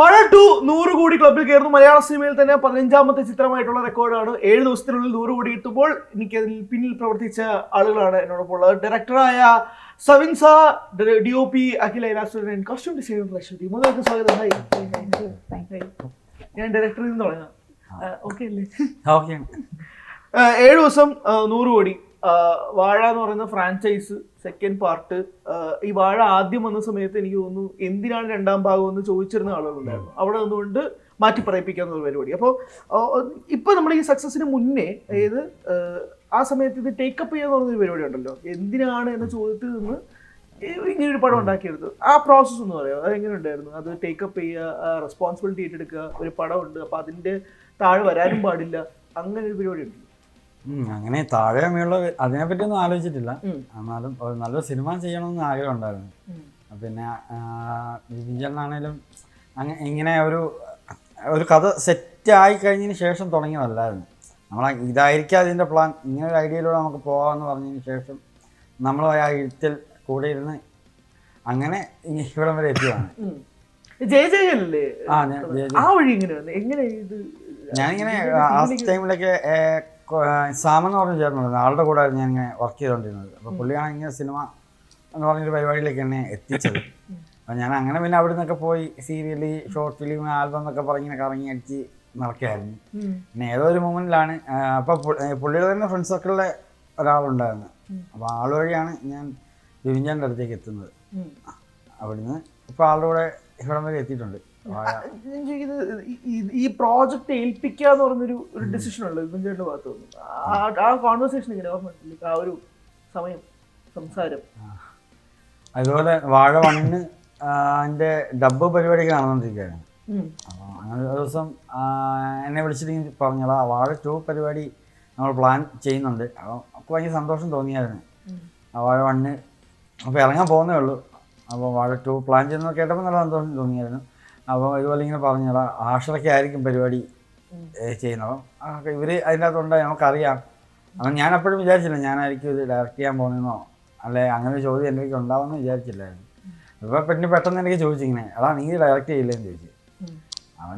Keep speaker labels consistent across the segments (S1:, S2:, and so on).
S1: വാഴ 2 100 കോടി ക്ലബിൽ കയറുന്നു. മലയാള സിനിമയിൽ തന്നെ 15ാമത്തെ ചിത്രമായിട്ടുള്ള റെക്കോർഡാണ്. 7 ദിവസത്തിനുള്ളിൽ 100 കോടി എത്തുമ്പോൾ എനിക്കതിൽ പിന്നിൽ പ്രവർത്തിച്ച ആളുകളാണ് എന്നോടൊപ്പം ഉള്ളത്. ഡയറക്ടറായ Savinsa, DOP Akhil Ailasuran, costume designer Aswathy. മൂന്നുപേർക്ക് സ്വാഗതം. ഞാൻ ഡയറക്ടറിൽ നിന്ന് തുടങ്ങാം. ഓക്കെ അല്ലേ? 7 ദിവസം 100 കോടി. വാഴ എന്ന് പറയുന്ന ഫ്രാഞ്ചൈസ് സെക്കൻഡ് പാർട്ട്. ഈ വാഴ ആദ്യം വന്ന സമയത്ത് എനിക്ക് തോന്നുന്നു എന്തിനാണ് രണ്ടാം ഭാഗം എന്ന് ചോദിച്ചിരുന്ന ആളുകളുണ്ടായിരുന്നു. അവിടെ നിന്നുകൊണ്ട് മാറ്റി പറയിപ്പിക്കാവുന്ന ഒരു പരിപാടി. അപ്പോൾ ഇപ്പൊ നമ്മൾ ഈ സക്സസിന് മുന്നേ, അതായത് ആ സമയത്ത് ഇത് ടേക്കപ്പ് ചെയ്യാന്ന് പറഞ്ഞൊരു പരിപാടി ഉണ്ടല്ലോ, എന്തിനാണ് എന്ന ചോദ്യത്തിൽ നിന്ന് ഇങ്ങനെ ഒരു പടം ഉണ്ടാക്കിയെടുത്തത്. ആ പ്രോസസ്സ് ഒന്ന് പറയാം, അത് എങ്ങനെ ഉണ്ടായിരുന്നു? അത് ടേക്കപ്പ് ചെയ്യുക, റെസ്പോൺസിബിലിറ്റി ഏറ്റെടുക്കുക, ഒരു പടമുണ്ട് അപ്പൊ അതിന്റെ താഴെ വരാനും പാടില്ല, അങ്ങനെ ഒരു പരിപാടി ഉണ്ട്.
S2: അങ്ങനെ താഴെ മേളുള്ള അതിനെപ്പറ്റി ഒന്നും ആലോചിച്ചിട്ടില്ല. എന്നാലും നല്ലൊരു സിനിമ ചെയ്യണമെന്ന് ആഗ്രഹം ഉണ്ടായിരുന്നു. പിന്നെ വിജയനാണേലും ഇങ്ങനെ ഒരു കഥ സെറ്റ് ആയി കഴിഞ്ഞതിന് ശേഷം തുടങ്ങിയതല്ലായിരുന്നു. ഇതായിരിക്കും അതിൻ്റെ പ്ലാൻ, ഇങ്ങനെ ഒരു ഐഡിയയിലൂടെ നമുക്ക് പോകാമെന്ന് പറഞ്ഞതിന് ശേഷം നമ്മൾ ആ എഴുത്തിൽ കൂടെ ഇരുന്ന് അങ്ങനെ ഇവിടം വരെ എത്തിയതാണ്. ഞാനിങ്ങനെ ആ ടൈമിലൊക്കെ സാമെന്ന് പറഞ്ഞ് ചേർന്നുണ്ട്, ആളുടെ കൂടെ ഞാനിങ്ങനെ വർക്ക് ചെയ്തുകൊണ്ടിരുന്നത്. അപ്പോൾ പുള്ളിയാണ് ഇങ്ങനെ സിനിമ എന്ന് പറഞ്ഞൊരു പരിപാടിയിലേക്ക് എന്നെ എത്തിച്ചത്. അപ്പോൾ ഞാൻ അങ്ങനെ പിന്നെ അവിടെ നിന്നൊക്കെ പോയി സീരിയല്, ഷോർട്ട് ഫിലിം, ആൽബം എന്നൊക്കെ പറഞ്ഞിങ്ങനെ കറങ്ങി അടിച്ച് നടക്കുകയായിരുന്നു. പിന്നെ ഏതോ ഒരു മൊമെൻറ്റിലാണ് അപ്പോൾ പുള്ളിയുടെ തന്നെ ഫ്രണ്ട് സർക്കിളിലെ ഒരാളുണ്ടായിരുന്നു. അപ്പോൾ ആൾ വഴിയാണ് ഞാൻ വിവിഞ്ചാൻ്റെ അടുത്തേക്ക് എത്തുന്നത്. അവിടുന്ന് ഇപ്പോൾ ആളുടെ കൂടെ ഇവിടം വരെ എത്തിയിട്ടുണ്ട്.
S1: ഈ പ്രോജക്റ്റ് ഏൽപ്പിക്കുക എന്ന് പറഞ്ഞൊരു ഡിസിഷൻ ഉള്ളത് വിവിഞ്ചാൻ്റെ ഭാഗത്ത് നിന്ന്. ആ കോൺവെർസേഷൻ ഇങ്ങനെ ഓർമ്മ, ആ ഒരു സമയം സംസാരം.
S2: അതുപോലെ വാഴ 1 അതിൻ്റെ ഡബ്ബ് പരിപാടിയൊക്കെ നടന്നുകൊണ്ടിരിക്കുകയായിരുന്നു. അപ്പോൾ അങ്ങനെ ഒരു ദിവസം എന്നെ വിളിച്ചിട്ട് പറഞ്ഞോളാ വാഴ 2 പരിപാടി നമ്മൾ പ്ലാൻ ചെയ്യുന്നുണ്ട്. അപ്പോൾ ഭയങ്കര സന്തോഷം തോന്നിയായിരുന്നു. വാഴ 1 അപ്പോൾ ഇറങ്ങാൻ പോകുന്നേ ഉള്ളൂ. അപ്പോൾ വാഴ 2 പ്ലാൻ ചെയ്യുന്നത് കേട്ടപ്പോൾ നല്ല സന്തോഷം തോന്നിയായിരുന്നു. അപ്പോൾ ഇതുപോലെ ഇങ്ങനെ പറഞ്ഞോളാ ആഷറൊക്കെ ആയിരിക്കും പരിപാടി ചെയ്യുന്നത്. അപ്പോൾ ഇവർ അതിൻ്റെ അകത്തുണ്ടായി നമുക്കറിയാം. അപ്പം ഞാൻ എപ്പോഴും വിചാരിച്ചില്ല ഞാനായിരിക്കും ഇത് ഡയറക്റ്റ് ചെയ്യാൻ പോകുന്നതെന്നോ അല്ലെ അങ്ങനെ ഒരു ചോദ്യം എൻ്റെ ഉണ്ടാവുമെന്ന് വിചാരിച്ചില്ലായിരുന്നു. ഇപ്പോൾ പിന്നെ പെട്ടെന്ന് എനിക്ക് ചോദിച്ചിങ്ങനെ, അതാ നീ ഡയറക്റ്റ് ചെയ്യില്ലെന്ന് ചോദിച്ചു. അപ്പം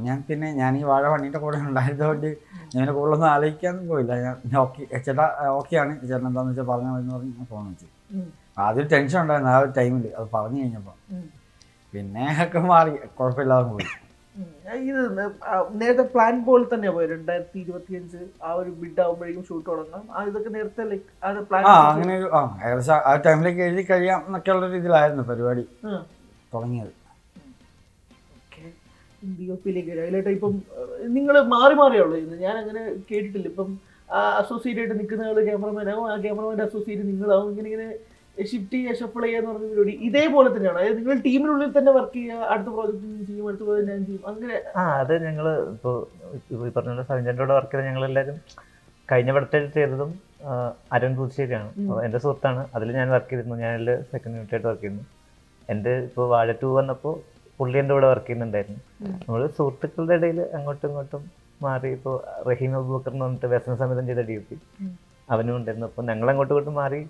S2: ഞാൻ ഈ വാഴ 1 കൂടെ ഉണ്ടായതുകൊണ്ട് ഞാൻ കൂടുതലൊന്നും ആലോചിക്കാനൊന്നും പോയില്ല. ഞാൻ ചേട്ടാ ഓക്കെയാണ്, ചേട്ടൻ എന്താണെന്ന് വെച്ചാൽ പറഞ്ഞാൽ മതി എന്ന് പറഞ്ഞ് ഞാൻ ഫോൺ വെച്ചു. ആദ്യം ടെൻഷൻ ഉണ്ടായിരുന്നു ആ ഒരു ടൈമിൽ, അത് പറഞ്ഞു കഴിഞ്ഞപ്പോൾ. പിന്നെ ഒക്കെ മാറി, കുഴപ്പമില്ലാതെ പോയി.
S1: ഇത് നേരത്തെ പ്ലാൻ പോലെ തന്നെയാ പോയി. 2025 ആ ഒരു ബിഡ് ആകുമ്പോഴേക്കും ഷൂട്ട് തുടങ്ങാം, ഇതൊക്കെ നേരത്തെ
S2: അങ്ങനെ ഒരു ഏകദേശം ആ ടൈമിലേക്ക് എഴുതി കഴിയാം എന്നൊക്കെ ഉള്ള രീതിയിലായിരുന്നു പരിപാടി തുടങ്ങിയത്.
S1: അതിലായിട്ട് ഇപ്പം നിങ്ങൾ മാറി മാറിയുള്ളൂ. ഞാൻ അങ്ങനെ കേട്ടിട്ടില്ല. ഇപ്പം അസോസിയേറ്റ് ആയിട്ട് നിൽക്കുന്ന ആള് ക്യാമറമാനാവും, ആ ക്യാമറമാൻ്റെ അസോസിയേറ്റ് നിങ്ങളാവും, ഇങ്ങനെ ഷിഫ്റ്റ് ചെയ്യുക, ഷഫിൾ ചെയ്യുക എന്ന് പറഞ്ഞ പരിപാടി ഇതേപോലെ തന്നെയാണ്. അതായത് നിങ്ങൾ ടീമിനുള്ളിൽ തന്നെ വർക്ക് ചെയ്യുക, അടുത്ത പ്രോജക്റ്റ് ചെയ്യും, അടുത്ത പ്രോജക്റ്റ് ഞാൻ ചെയ്യും, അങ്ങനെ.
S3: അത് ഞങ്ങൾ ഇപ്പോൾ ഈ പറഞ്ഞ സവിഞ്ചൻ്റെ കൂടെ വർക്ക് ചെയ്ത ഞങ്ങളെല്ലാവരും കഴിഞ്ഞ പടത്തിൽ ചെയ്തതും അരുൺ പൂച്ചേരിയാണ്, എൻ്റെ സുഹൃത്താണ്. അതിൽ ഞാൻ വർക്ക് ചെയ്തിരുന്നു. ഞാനതിൽ സെക്കൻഡ് യൂണിറ്റായിട്ട് വർക്ക് ചെയ്യുന്നു. എൻ്റെ ഇപ്പോൾ വാഴ 2 വന്നപ്പോൾ പുള്ളി എൻ്റെ കൂടെ വർക്ക് ചെയ്യുന്നുണ്ടായിരുന്നു. നമ്മൾ സുഹൃത്തുക്കളുടെ ഇടയിൽ അങ്ങോട്ടും ഇങ്ങോട്ടും മാറി. ഇപ്പോൾ റഹീം അബൂബക്കർ എന്ന് പറഞ്ഞിട്ട് വ്യസന സമിതം ചെയ്ത DOP അവനും ഉണ്ടായിരുന്നു. അപ്പോൾ ഞങ്ങൾ അങ്ങോട്ടും ഇങ്ങോട്ടും മാറി.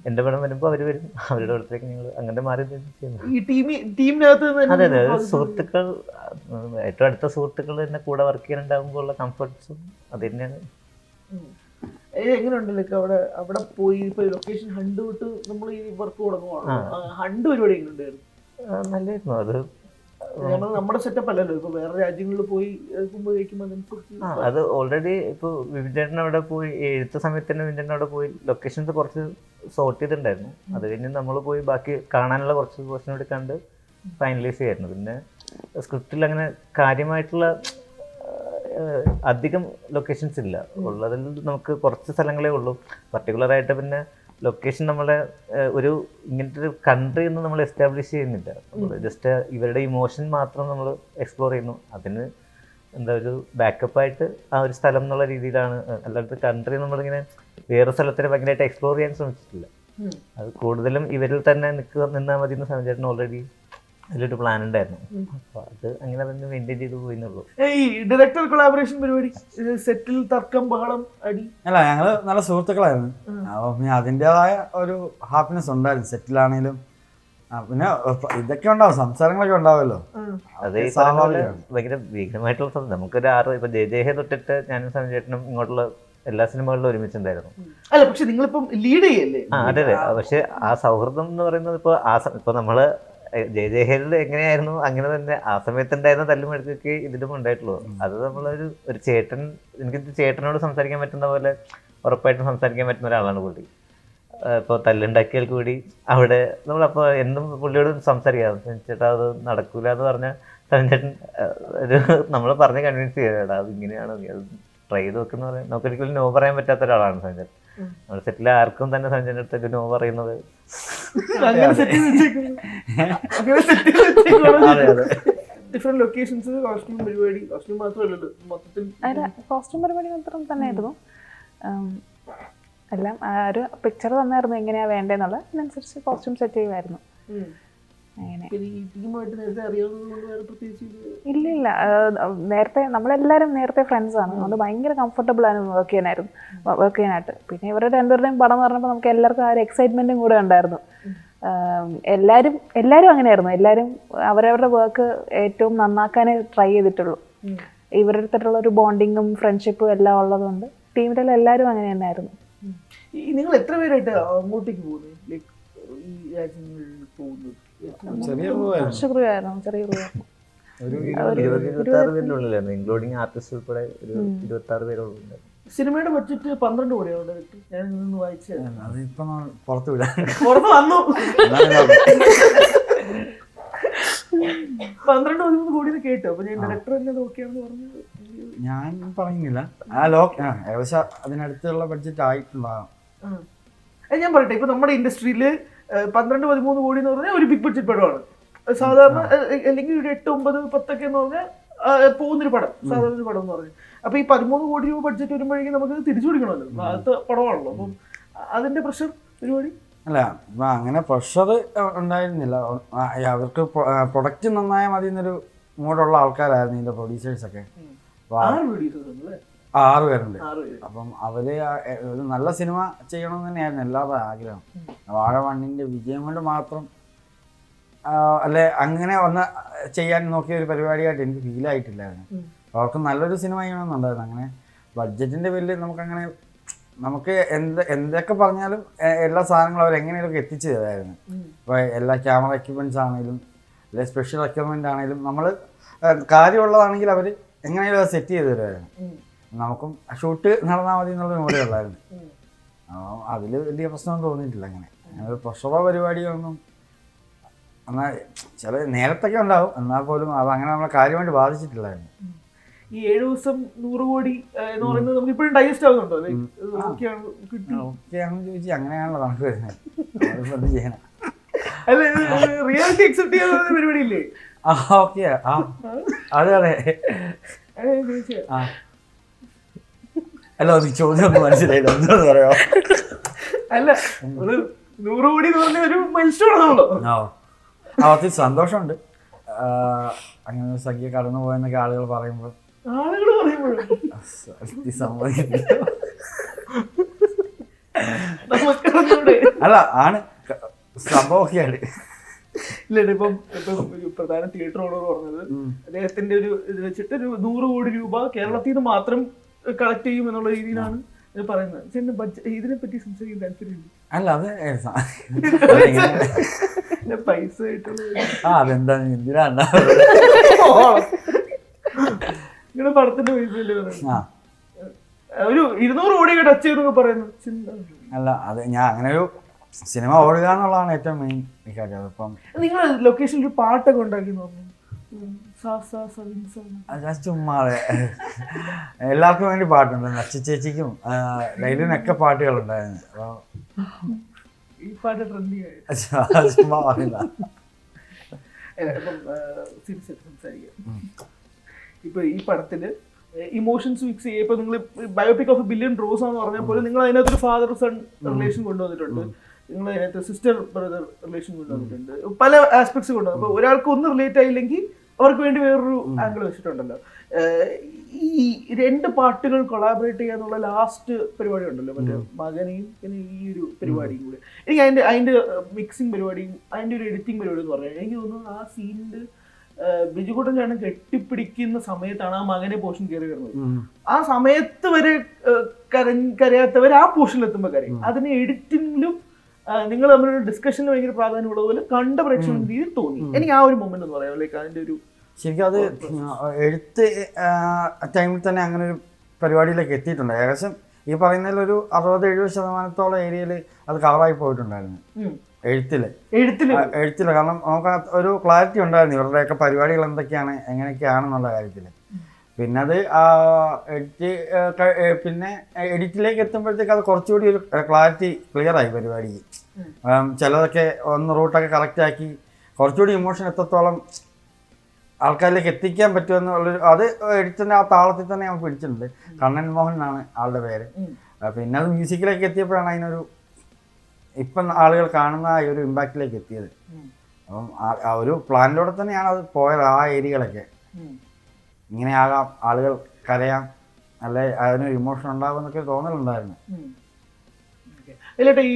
S3: എൻ്റെ പടം വരുമ്പോൾ അവർ വരും, അവരുടെ പടത്തിലേക്ക് ഞങ്ങൾ അങ്ങനെ മാറി ചെയ്യുന്നു. അതെ അതെ, സുഹൃത്തുക്കൾ, ഏറ്റവും അടുത്ത സുഹൃത്തുക്കൾ തന്നെ കൂടെ വർക്ക് ചെയ്യാനുണ്ടാകുമ്പോൾ ഉള്ള കംഫർട്ട്സും അത് തന്നെയാണ്.
S1: എങ്ങനെയുണ്ടല്ലോ അവിടെ പോയി ഇപ്പൊ ലൊക്കേഷൻ ഹണ്ട് വിട്ട് നമ്മൾ ഈ വർക്ക് തുടങ്ങുവാണ്. ഹണ്ട് പരിപാടി എങ്ങനെയുണ്ടായിരുന്നു?
S3: നല്ലായിരുന്നു. അത്
S1: നമ്മുടെ സെറ്റപ്പ് അല്ലല്ലോ, ഇപ്പൊ വേറെ രാജ്യങ്ങളിൽ പോയി
S3: അത് ഓൾറെഡി ഇപ്പോൾ വിവിഞ്ചേട്ടൻ അവിടെ പോയി എഴുത്ത സമയത്ത് തന്നെ വിവിഞ്ചേട്ടൻ അവിടെ പോയി ലൊക്കേഷൻസ് കുറച്ച് സോർട്ട് ചെയ്തിട്ടുണ്ടായിരുന്നു. അത് കഴിഞ്ഞ് നമ്മൾ പോയി ബാക്കി കാണാനുള്ള കുറച്ച് പോർഷൻ കൂടി കണ്ട് ഫൈനലൈസ് ചെയ്യായിരുന്നു. പിന്നെ സ്ക്രിപ്റ്റിൽ അങ്ങനെ കാര്യമായിട്ടുള്ള അധികം ലൊക്കേഷൻസ് ഇല്ല. ഉള്ളതിൽ നമുക്ക് കുറച്ച് സ്ഥലങ്ങളേ ഉള്ളൂ പർട്ടിക്കുലറായിട്ട്. പിന്നെ ലൊക്കേഷൻ നമ്മളെ ഒരു ഇങ്ങനത്തെ ഒരു കൺട്രി ഒന്നും നമ്മൾ എസ്റ്റാബ്ലിഷ് ചെയ്യുന്നില്ല. നമ്മൾ ജസ്റ്റ് ഇവരുടെ ഇമോഷൻ മാത്രം നമ്മൾ എക്സ്പ്ലോർ ചെയ്യുന്നു. അതിന് എന്താ ഒരു ബാക്കപ്പായിട്ട് ആ ഒരു സ്ഥലം എന്നുള്ള രീതിയിലാണ്. അല്ലാത്ത കൺട്രി നമ്മളിങ്ങനെ വേറെ സ്ഥലത്തിന് ഭയങ്കരമായിട്ട് എക്സ്പ്ലോർ ചെയ്യാൻ ശ്രമിച്ചിട്ടില്ല. അത് കൂടുതലും ഇവരിൽ തന്നെ നിന്നാൽ മതി എന്ന് സവിഞ്ചേട്ടൻ ഓൾറെഡി അതിലൊരു പ്ലാൻ ഉണ്ടായിരുന്നു. അപ്പോൾ അത് അങ്ങനെ തന്നെ മെയിൻറ്റെയിൻ ചെയ്ത് പോയിന്നുള്ളൂ.
S1: ഈ ഡയറക്ടർ കൊളാബറേഷൻ പരിപാടി സെറ്റിൽ തർക്കം, ബഹളം, അടി
S2: അല്ല, ഞങ്ങൾ നല്ല സുഹൃത്തുക്കളായിരുന്നു. അപ്പം അതിൻ്റെതായ ഒരു ഹാപ്പിനെസ് ഉണ്ടായിരുന്നു. സെറ്റിലാണെങ്കിലും പിന്നെ ഇതൊക്കെ ഉണ്ടാവും, സംസാരങ്ങളൊക്കെ ഉണ്ടാവുമല്ലോ.
S3: അത് ഈ പറഞ്ഞ പോലെ ഭയങ്കര ഭീകരമായിട്ടുള്ള സംഭവം. നമുക്കൊരു 6 ഇപ്പൊ ജയ തൊട്ടിട്ട് ഞാനും സഞ്ജയേട്ടനും ഇങ്ങോട്ടുള്ള എല്ലാ സിനിമകളിലും ഒരുമിച്ചുണ്ടായിരുന്നു.
S1: അല്ല പക്ഷെ നിങ്ങളിപ്പം ലീഡ് ചെയ്യല്ലേ?
S3: അതെ അതെ. പക്ഷെ ആ സൗഹൃദം എന്ന് പറയുന്നത് ഇപ്പൊ നമ്മള് ജയജയഹേലിൽ എങ്ങനെയായിരുന്നു അങ്ങനെ തന്നെ ആ സമയത്ത് ഉണ്ടായിരുന്ന തല്ലുമെടുക്കൊക്കെ ഇതിലും ഉണ്ടായിട്ടുള്ളൂ. അത് ഒരു ചേട്ടൻ, എനിക്ക് ചേട്ടനോട് സംസാരിക്കാൻ പറ്റുന്ന പോലെ ഉറപ്പായിട്ടും സംസാരിക്കാൻ പറ്റുന്ന ഒരാളാണ് പുള്ളി. ഇപ്പോൾ തല്ലുണ്ടാക്കിയാൽ കൂടി അവിടെ നമ്മളപ്പോൾ എന്നും പുള്ളിയോട് സംസാരിക്കാം. ചേട്ടാ അത് നടക്കൂല എന്ന് പറഞ്ഞാൽ സഞ്ജേട്ടൻ നമ്മൾ പറഞ്ഞ് കൺവിൻസ് ചെയ്തേടാ അത് ഇങ്ങനെയാണോ, നീ അത് ട്രൈ ചെയ്ത് നോക്കുന്ന പറയാൻ നമുക്കൊരിക്കലും നോ പറയാൻ പറ്റാത്ത ഒരാളാണ് സഞ്ജയൻ. നമ്മുടെ സെറ്റിലെ ആർക്കും തന്നെ സഞ്ജയൻ്റെ അടുത്തേക്ക് നോ പറയുന്നത്
S1: ഡിഫറെന്റ് ലൊക്കേഷൻസ്, കോസ്റ്റ്യൂം പരിപാടി, കോസ്റ്റ്യൂം മാത്രമല്ലല്ലോ മൊത്തത്തിൽ.
S4: കോസ്റ്റ്യൂം പരിപാടി മാത്രം തന്നെയായിരുന്നു എല്ലാം. ഒരു പിക്ചർ തന്നായിരുന്നു എങ്ങനെയാ വേണ്ടതെന്നുള്ളത്, അതിനനുസരിച്ച് കോസ്റ്റ്യൂം സെറ്റ് ചെയ്യുമായിരുന്നു. അങ്ങനെ ഇല്ല ഇല്ല, നേരത്തെ നമ്മളെല്ലാവരും നേരത്തെ ഫ്രണ്ട്സാണ്, അതുകൊണ്ട് ഭയങ്കര കംഫർട്ടബിൾ ആണ് വർക്ക് ചെയ്യാനായിട്ട്. പിന്നെ ഇവരുടെ രണ്ടുപേരുടെയും പടം എന്ന് പറഞ്ഞപ്പോൾ നമുക്ക് എല്ലാവർക്കും ആ ഒരു എക്സൈറ്റ്മെൻറ്റും കൂടെ ഉണ്ടായിരുന്നു. എല്ലാവരും അങ്ങനെയായിരുന്നു. എല്ലാവരും അവരവരുടെ വർക്ക് ഏറ്റവും നന്നാക്കാനേ ട്രൈ ചെയ്തിട്ടുള്ളൂ. ഇവരുടെ അടുത്തുള്ള ഒരു ബോണ്ടിങ്ങും ഫ്രണ്ട്ഷിപ്പും എല്ലാം ഉള്ളതുകൊണ്ട് ടീമിലുള്ള എല്ലാവരും അങ്ങനെ തന്നെയായിരുന്നു.
S1: നിങ്ങൾ എത്ര പേരായിട്ട് അങ്ങോട്ടേക്ക് പോകുന്നത്, ലൈക്ക് ഈ രാജ്യങ്ങളിൽ പോകുന്നത്?
S2: ചെറിയ
S4: ചെറിയ
S3: 26 പേരിനുള്ളിലായിരുന്നു, ഇൻക്ലൂഡിങ് ആർട്ടിസ്റ്റ് ഉൾപ്പെടെ ഒരു 26 പേരുള്ളിൽ.
S1: സിനിമയുടെ ബഡ്ജറ്റ് 12 കോടിയാണ് ഞാൻ നിന്ന് വായിച്ചത്.
S2: അതിപ്പോ പുറത്ത് വിടാൻ
S1: പുറത്ത് വന്നു 12-13 കോടി കേട്ടു. അപ്പൊ ഞാൻ ഡയറക്ടർ തന്നെ നോക്കിയാണെന്ന് പറഞ്ഞത്
S2: ഞാൻ പറയുന്നില്ല. ഏകദേശം അതിനടുത്തുള്ള ബഡ്ജറ്റ് ആയിട്ടുണ്ടാകും.
S1: ഞാൻ പറയട്ടെ, ഇപ്പൊ നമ്മുടെ ഇൻഡസ്ട്രിയില് 12-13 കോടി എന്ന് പറഞ്ഞാൽ ഒരു ബിഗ് ബഡ്ജറ്റ് പടമാണ് സാധാരണ. അല്ലെങ്കിൽ ഒരു 8, 9, 10 എന്ന് പറഞ്ഞാൽ പോകുന്നൊരു പടം, സാധാരണ ഒരു പടം എന്ന് പറഞ്ഞു. അപ്പൊ ഈ 13 കോടി രൂപ ബഡ്ജറ്റ് വരുമ്പോഴേക്കും നമുക്ക് തിരിച്ചു പിടിക്കണമല്ലോ, ആദ്യത്തെ പടമാണല്ലോ. അപ്പം അതിന്റെ പ്രഷർ പരിപാടി
S2: അല്ല, അങ്ങനെ പ്രഷർ ഉണ്ടായിരുന്നില്ല. അവർക്ക് പ്രൊഡക്റ്റ് നന്നായാൽ മതി എന്നൊരു മൂടുള്ള ആൾക്കാരായിരുന്നു ഇതിന്റെ പ്രൊഡ്യൂസേഴ്സൊക്കെ. 6 പേരുണ്ട്. അപ്പം അവര് ഒരു നല്ല സിനിമ ചെയ്യണമെന്ന് തന്നെയായിരുന്നു എല്ലാവരുടെ ആഗ്രഹം. വാഴ 1ന്റെ വിജയം കൊണ്ട് മാത്രം അല്ലെ അങ്ങനെ വന്ന് ചെയ്യാൻ നോക്കിയ ഒരു പരിപാടിയായിട്ട് എനിക്ക് ഫീൽ ആയിട്ടില്ലായിരുന്നു. അവർക്ക് നല്ലൊരു സിനിമ ചെയ്യണമെന്നുണ്ടായിരുന്നു. അങ്ങനെ ബഡ്ജറ്റിന്റെ പേരിൽ നമുക്ക് എന്തൊക്കെ പറഞ്ഞാലും എല്ലാ സാധനങ്ങളും അവർ എങ്ങനെയൊക്കെ എത്തിച്ചു തരായിരുന്നു. ഇപ്പോൾ എല്ലാ ക്യാമറ എക്യുപ്മെന്റ്സ് ആണെങ്കിലും അല്ലെ സ്പെഷ്യൽ എക്യുപ്മെന്റ് ആണെങ്കിലും നമ്മൾ കാര്യമുള്ളതാണെങ്കിൽ അവർ എങ്ങനെയും അത് സെറ്റ് ചെയ്ത് തരുമായിരുന്നു. നമുക്കും ഷൂട്ട് നടന്നാൽ മതി എന്നുള്ളത് കൂടെ ഉള്ളായിരുന്നു. അപ്പോൾ അതിൽ വലിയ പ്രശ്നമൊന്നും തോന്നിയിട്ടില്ല. അങ്ങനെ ഒരു പ്രഷറോ പരിപാടിയൊന്നും എന്നാൽ ചില നേരത്തൊക്കെ ഉണ്ടാവും, എന്നാൽ പോലും അത് അങ്ങനെ നമ്മളെ കാര്യമായിട്ട് ബാധിച്ചിട്ടില്ലായിരുന്നു.
S1: ഈ 7 ദിവസം 100 കോടി എന്ന് പറയുന്നത് നമുക്ക് ഇപ്പോഴും ഡൈജസ്റ്റ് ആവുന്നുണ്ടോ?
S2: ഓക്കെയാണെന്ന് ചോദിച്ചാൽ അങ്ങനെയാണല്ലോ കണക്ക് വരുന്നത്. ചെയ്യണം
S1: അല്ല, റിയാലിറ്റി അക്സെപ്റ്റ് ചെയ്യാൻ പരിപാടി ഇല്ലേ?
S2: ഓക്കെ, അതെ അതെ. അല്ല, ചോദ്യം ഒന്നും മനസ്സിലായില്ല, എന്താന്ന് പറയാ?
S1: അല്ല, 100 കോടി എന്ന് പറഞ്ഞ ഒരു മൈൽസ്റ്റോൺ ആണല്ലോ.
S2: ഒത്തിരി സന്തോഷമുണ്ട്. അങ്ങനെ ഒരു സംഖ്യ കടന്നു പോയെന്നൊക്കെ ആളുകൾ പറയുമ്പോൾ സമ്മതിക്കില്ല. അല്ല, ആണ് സംഭവമൊക്കെയാണ്.
S1: ഇല്ല, ഇപ്പം ഒരു പ്രധാന തിയേറ്റർ ഓണർ പറഞ്ഞത് അദ്ദേഹത്തിന്റെ ഒരു ഇത് വെച്ചിട്ട് ഒരു 100 കോടി രൂപ കേരളത്തിൽ നിന്ന് മാത്രം കളക്ട് ചെയ്യും എന്നുള്ള രീതിയിലാണ് പറയുന്നത്. ബഡ്ജറ്റ് ഇതിനെ പറ്റി സംസാരിക്കാൻ താല്പര്യമില്ല.
S2: അല്ല, അത്
S1: പൈസ
S2: അതെന്താ എന്തിനാണ്
S1: നിങ്ങളുടെ പടത്തിന്റെ പൈസ ഒരു 200 കോടിയൊക്കെ ടച്ച് ചെയ്തൊക്കെ പറയുന്നു.
S2: അല്ല, അത് ഞാൻ അങ്ങനെ ഒരു സിനിമ ഓടുക എന്നുള്ളതാണ് ഏറ്റവും മെയിൻ കാര്യം. അതിപ്പം നിങ്ങൾ
S1: ലൊക്കേഷനിൽ ഒരു പാട്ടൊക്കെ ഉണ്ടാക്കി പറഞ്ഞു,
S2: ചുമ്മാതെ എല്ലാവർക്കും വേണ്ടി പാട്ടുണ്ട്. നച്ചി ചേച്ചിക്കും ലൈലിനൊക്കെ പാട്ടുകളുണ്ടായിരുന്നു. അപ്പോൾ
S1: ഈ പാട്ട് ട്രെൻഡിങ് ആയി.
S2: ചുമ്മാ പറയില്ല.
S1: ഇപ്പൊ ഈ പടത്തില് ഇമോഷൻസ് ഫിക്സ് ചെയ്യുക. ഇപ്പൊ നിങ്ങൾ ബയോപിക് ഓഫ് ബില്യൺ റോസ് ആണെന്ന് പറഞ്ഞാൽ പോലും നിങ്ങൾ അതിനകത്തൊരു ഫാദർ സൺ റിലേഷൻ കൊണ്ടുവന്നിട്ടുണ്ട്, നിങ്ങൾ അതിനകത്ത് സിസ്റ്റർ ബ്രദർ റിലേഷൻ കൊണ്ടുവന്നിട്ടുണ്ട്, പല ആസ്പെക്ട്സ് കൊണ്ടുവന്നു. അപ്പൊ ഒരാൾക്ക് ഒന്ന് റിലേറ്റ് ആയില്ലെങ്കിൽ അവർക്ക് വേണ്ടി വേറൊരു ആംഗിൾ വെച്ചിട്ടുണ്ടല്ലോ. ഈ 2 പാട്ടുകൾ കൊളാബറേറ്റ് ചെയ്യാന്നുള്ള ലാസ്റ്റ് പരിപാടി ഉണ്ടല്ലോ, മറ്റേ മകനെയും പിന്നെ ഈ ഒരു പരിപാടിയും കൂടെ. എനിക്ക് അതിന്റെ മിക്സിങ് പരിപാടിയും അതിന്റെ ഒരു എഡിറ്റിംഗ് പരിപാടി എന്ന് പറഞ്ഞാൽ എനിക്ക് തോന്നുന്നു ആ സീനിന്റെ ബിജുകുട്ടൻ ചേട്ടൻ കെട്ടിപ്പിടിക്കുന്ന സമയത്താണ് ആ മകനെ പോർഷൻ കയറി വരുന്നത്. ആ സമയത്ത് വരെ കരയാത്തവർ ആ പോർഷനിലെത്തുമ്പോൾ കരയും. അതിന് എഡിറ്റിംഗിലും നിങ്ങൾ തമ്മിലൊരു ഡിസ്കഷനിൽ ഭയങ്കര പ്രാധാന്യമുള്ളതുപോലെ കണ്ട പ്രേക്ഷകൻ രീതിയിൽ തോന്നി എനിക്ക് ആ ഒരു മൊമെന്റ് എന്ന് പറയാം. ലൈക്ക് അതിന്റെ ഒരു
S2: ശരിക്കും അത് എഴുത്ത് ടൈമിൽ തന്നെ അങ്ങനെ ഒരു പരിപാടിയിലേക്ക് എത്തിയിട്ടുണ്ട്. ഏകദേശം ഈ പറയുന്നതിലൊരു 60-70% ഏരിയയിൽ അത് കവറായി പോയിട്ടുണ്ടായിരുന്നു എഴുത്തില്. കാരണം നമുക്ക് ഒരു ക്ലാരിറ്റി ഉണ്ടായിരുന്നു ഇവരുടെയൊക്കെ പരിപാടികൾ എന്തൊക്കെയാണ് എങ്ങനെയൊക്കെയാണെന്നുള്ള കാര്യത്തിൽ. പിന്നെ അത് പിന്നെ എഡിറ്റിലേക്ക് എത്തുമ്പോഴത്തേക്ക് അത് കുറച്ചുകൂടി ഒരു ക്ലാരിറ്റി ക്ലിയറായി പരിപാടിക്ക്. ചിലതൊക്കെ ഒന്ന് റൂട്ടൊക്കെ കറക്റ്റാക്കി കുറച്ചുകൂടി ഇമോഷൻ എത്രത്തോളം ആൾക്കാരിലേക്ക് എത്തിക്കാൻ പറ്റുമെന്നുള്ളൊരു അത് എഡിറ്റിൻ്റെ ആ താളത്തിൽ തന്നെ നമുക്ക് പിടിച്ചിട്ടുണ്ട്. കണ്ണൻ മോഹൻ എന്നാണ് ആളുടെ പേര്. പിന്നെ അത് മ്യൂസിക്കിലേക്ക് എത്തിയപ്പോഴാണ് അതിനൊരു ഇപ്പം ആളുകൾ കാണുന്ന ആ ഒരു ഇമ്പാക്റ്റിലേക്ക് എത്തിയത്. അപ്പം ആ ഒരു പ്ലാനിലൂടെ തന്നെയാണ് അത് പോയത്. ആ ഏരിയകളൊക്കെ ഇങ്ങനെയാകാം, ആളുകൾ കരയാം, അല്ലെ അതിനൊരു ഇമോഷൻ ഉണ്ടാകും എന്നൊക്കെ തോന്നലുണ്ടായിരുന്നു.
S1: അല്ലേട്ടാ ഈ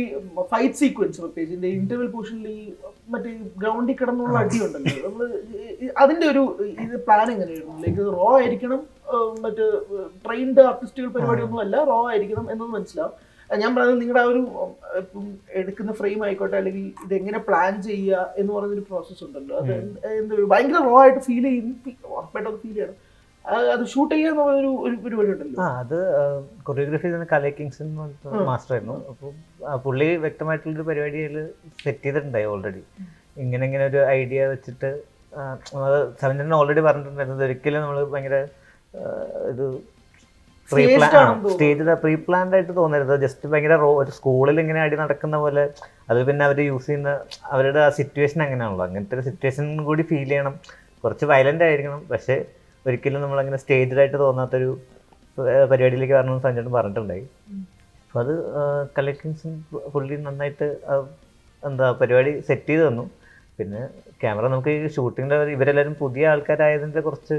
S1: ഫൈറ്റ് സീക്വൻസ് പ്രത്യേകിച്ച് ഇന്റർവെൽ പോർഷനിൽ ഈ മറ്റേ ഗ്രൗണ്ടിൽ കിടന്നുള്ള അടിയുണ്ടല്ലോ, നമ്മള് അതിന്റെ ഒരു ഇത് പ്ലാൻ എങ്ങനെയായിരുന്നു? ലൈക്ക് റോ ആയിരിക്കണം, മറ്റേ ട്രെയിൻഡ് ആർട്ടിസ്റ്റുകൾ പരിപാടിയൊന്നും അല്ല, റോ ആയിരിക്കണം എന്നൊന്നും മനസ്സിലാവും. ഞാൻ പറയുന്നത് നിങ്ങളുടെ ആ ഒരു എടുക്കുന്ന ഫ്രെയിം ആയിക്കോട്ടെ, അല്ലെങ്കിൽ ഇതെങ്ങനെ പ്ലാൻ ചെയ്യുക എന്ന് പറയുന്നൊരു പ്രോസസ്സ് ഉണ്ടല്ലോ, അത് എന്താ ഭയങ്കര റോ ആയിട്ട് ഫീൽ ഉറപ്പായിട്ട് ഫീൽ ചെയ്യണം. അത് ഷൂട്ട് ചെയ്യാന്ന് പറഞ്ഞൊരു പരിപാടി ഉണ്ടല്ലോ.
S3: അത് കൊറിയോഗ്രാഫി കലൈ കിങ്സൺ മാസ്റ്റർ ആയിരുന്നു. അപ്പോൾ പുള്ളി വ്യക്തമായിട്ടുള്ളൊരു പരിപാടിയിൽ സെറ്റ് ചെയ്തിട്ടുണ്ടായി ഓൾറെഡി. ഇങ്ങനെ ഒരു ഐഡിയ വെച്ചിട്ട് അത് സെവൻറ്റീൻ ഓൾറെഡി പറഞ്ഞിട്ടുണ്ടായിരുന്നത്. ഒരിക്കലും നമ്മൾ ഭയങ്കര ഒരു സ്റ്റേജിൽ പ്രീ പ്ലാൻഡ് ആയിട്ട് തോന്നരുത്. ജസ്റ്റ് ഭയങ്കര ഒരു സ്കൂളിൽ ഇങ്ങനെ അടി നടക്കുന്ന പോലെ. അത് പിന്നെ അവർ യൂസ് ചെയ്യുന്ന അവരുടെ ആ സിറ്റുവേഷൻ അങ്ങനെയാണല്ലോ, അങ്ങനത്തെ ഒരു സിറ്റുവേഷൻ കൂടി ഫീൽ ചെയ്യണം. കുറച്ച് വയലൻ്റ് ആയിരിക്കണം, പക്ഷേ ഒരിക്കലും നമ്മളങ്ങനെ സ്റ്റേജിലായിട്ട് തോന്നാത്തൊരു പരിപാടിയിലേക്ക് വരണമെന്ന് സഞ്ജയൻ പറഞ്ഞിട്ടുണ്ടായി. അപ്പോൾ അത് കളക്ഷൻസും പുള്ളി നന്നായിട്ട് എന്താ പരിപാടി സെറ്റ് ചെയ്ത് തന്നു. പിന്നെ ക്യാമറ നമുക്ക് ഈ ഷൂട്ടിങ്ങിൻ്റെ ഇവരെല്ലാവരും പുതിയ ആൾക്കാരായതിൻ്റെ കുറച്ച്